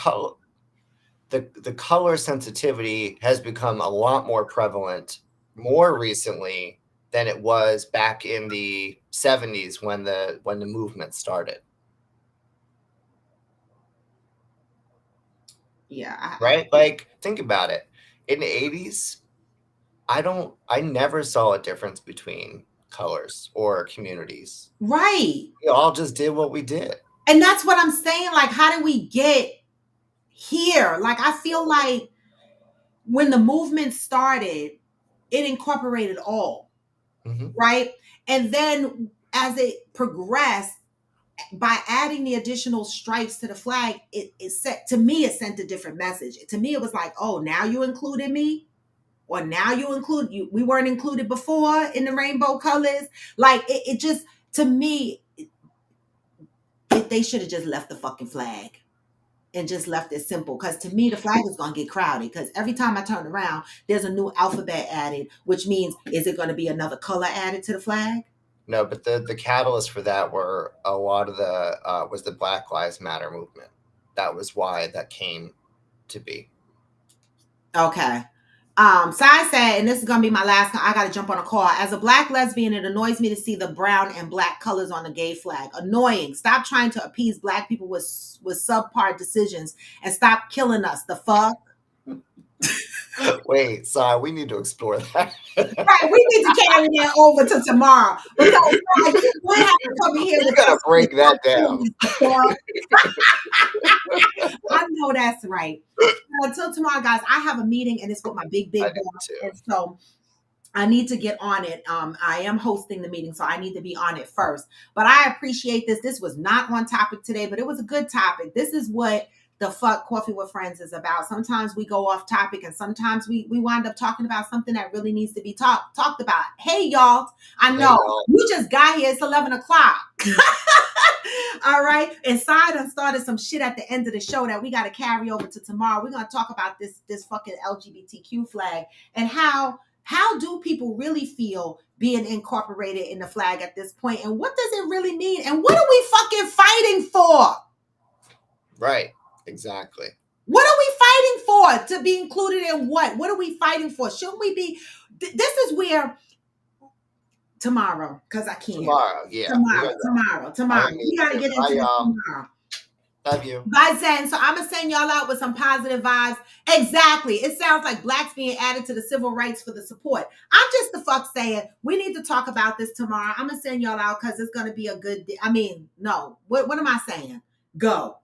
color sensitivity has become a lot more prevalent more recently than it was back in the 70s when the movement started. Yeah. Right? Like, think about it. In the 80s, I never saw a difference between colors or communities. Right. We all just did what we did. And that's what I'm saying. Like, how did we get here? Like, I feel like when the movement started, it incorporated all. Mm-hmm. Right? And then as it progressed, by adding the additional stripes to the flag, it sent a different message. To me, it was like, oh, now you included me, or now you include you. We weren't included before in the rainbow colors. Like, it just, to me, they should have just left the fucking flag and just left it simple. Because to me, the flag is going to get crowded, because every time I turn around, there's a new alphabet added, which means, is it going to be another color added to the flag? No, but the catalyst for that were a lot of was the Black Lives Matter movement. That was why that came to be. Okay. So I said, and this is gonna be my last. I gotta jump on a call. As a Black lesbian, it annoys me to see the brown and black colors on the gay flag. Annoying. Stop trying to appease Black people with subpar decisions and stop killing us. The fuck. Wait, sorry, we need to explore that. Right, we need to carry that over to tomorrow, because we have to come here. You gotta break that down. I know that's right. Until tomorrow, guys, I have a meeting, and it's with my big boss, and so I need to get on it. I am hosting the meeting, so I need to be on it first. But I appreciate this. This was not on topic today, but it was a good topic. This is what the fuck Coffee with Friends is about. Sometimes we go off topic, and sometimes we wind up talking about something that really needs to be talked about. Hey, y'all. I know you just got here. It's 11 o'clock. All right. And Side started some shit at the end of the show that we got to carry over to tomorrow. We're going to talk about this fucking LGBTQ flag, and how do people really feel being incorporated in the flag at this point? And what does it really mean? And what are we fucking fighting for? Right. Exactly. What are we fighting for? To be included in what? What are we fighting for? Shouldn't we be? This is where tomorrow, because I can't. Tomorrow, yeah. Tomorrow. We gotta get into this tomorrow. Love you. By Zen. So I'm gonna send y'all out with some positive vibes. Exactly. It sounds like blacks being added to the civil rights for the support. I'm just the fuck saying we need to talk about this tomorrow. I'm gonna send y'all out because it's gonna be a good day. I mean, no. What am I saying? Go.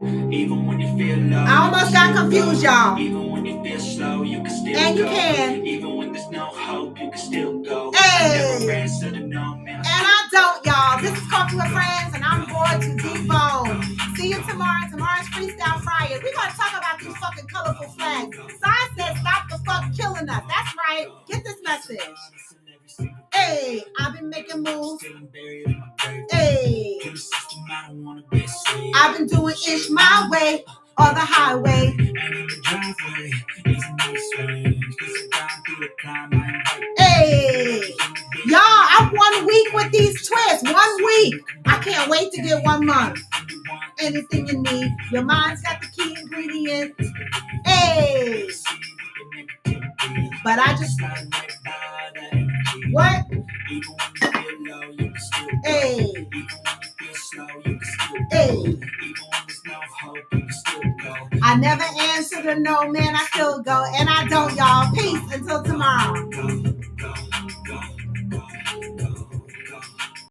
Even when you feel low, I almost got confused, y'all. Even when you feel slow, you can still and go. You can. Even when there's no hope, you can still go. Hey. And I don't, y'all. This is Coffee with Friends, and I'm bored to D-Bone. See you tomorrow. Tomorrow's Freestyle Friday. We're going to talk about these fucking colorful flags. Sign said, stop the fuck killing us. That's right. Get this message. Hey, I've been making moves. Hey, I've been doing ish my way or the highway. Hey, y'all, I'm 1 week with these twists. 1 week. I can't wait to get 1 month. Anything you need, your mind's got the key ingredients. Hey, but I just what? Hey, hey. I never answer to no, man. I still go, and I don't, y'all. Peace until tomorrow.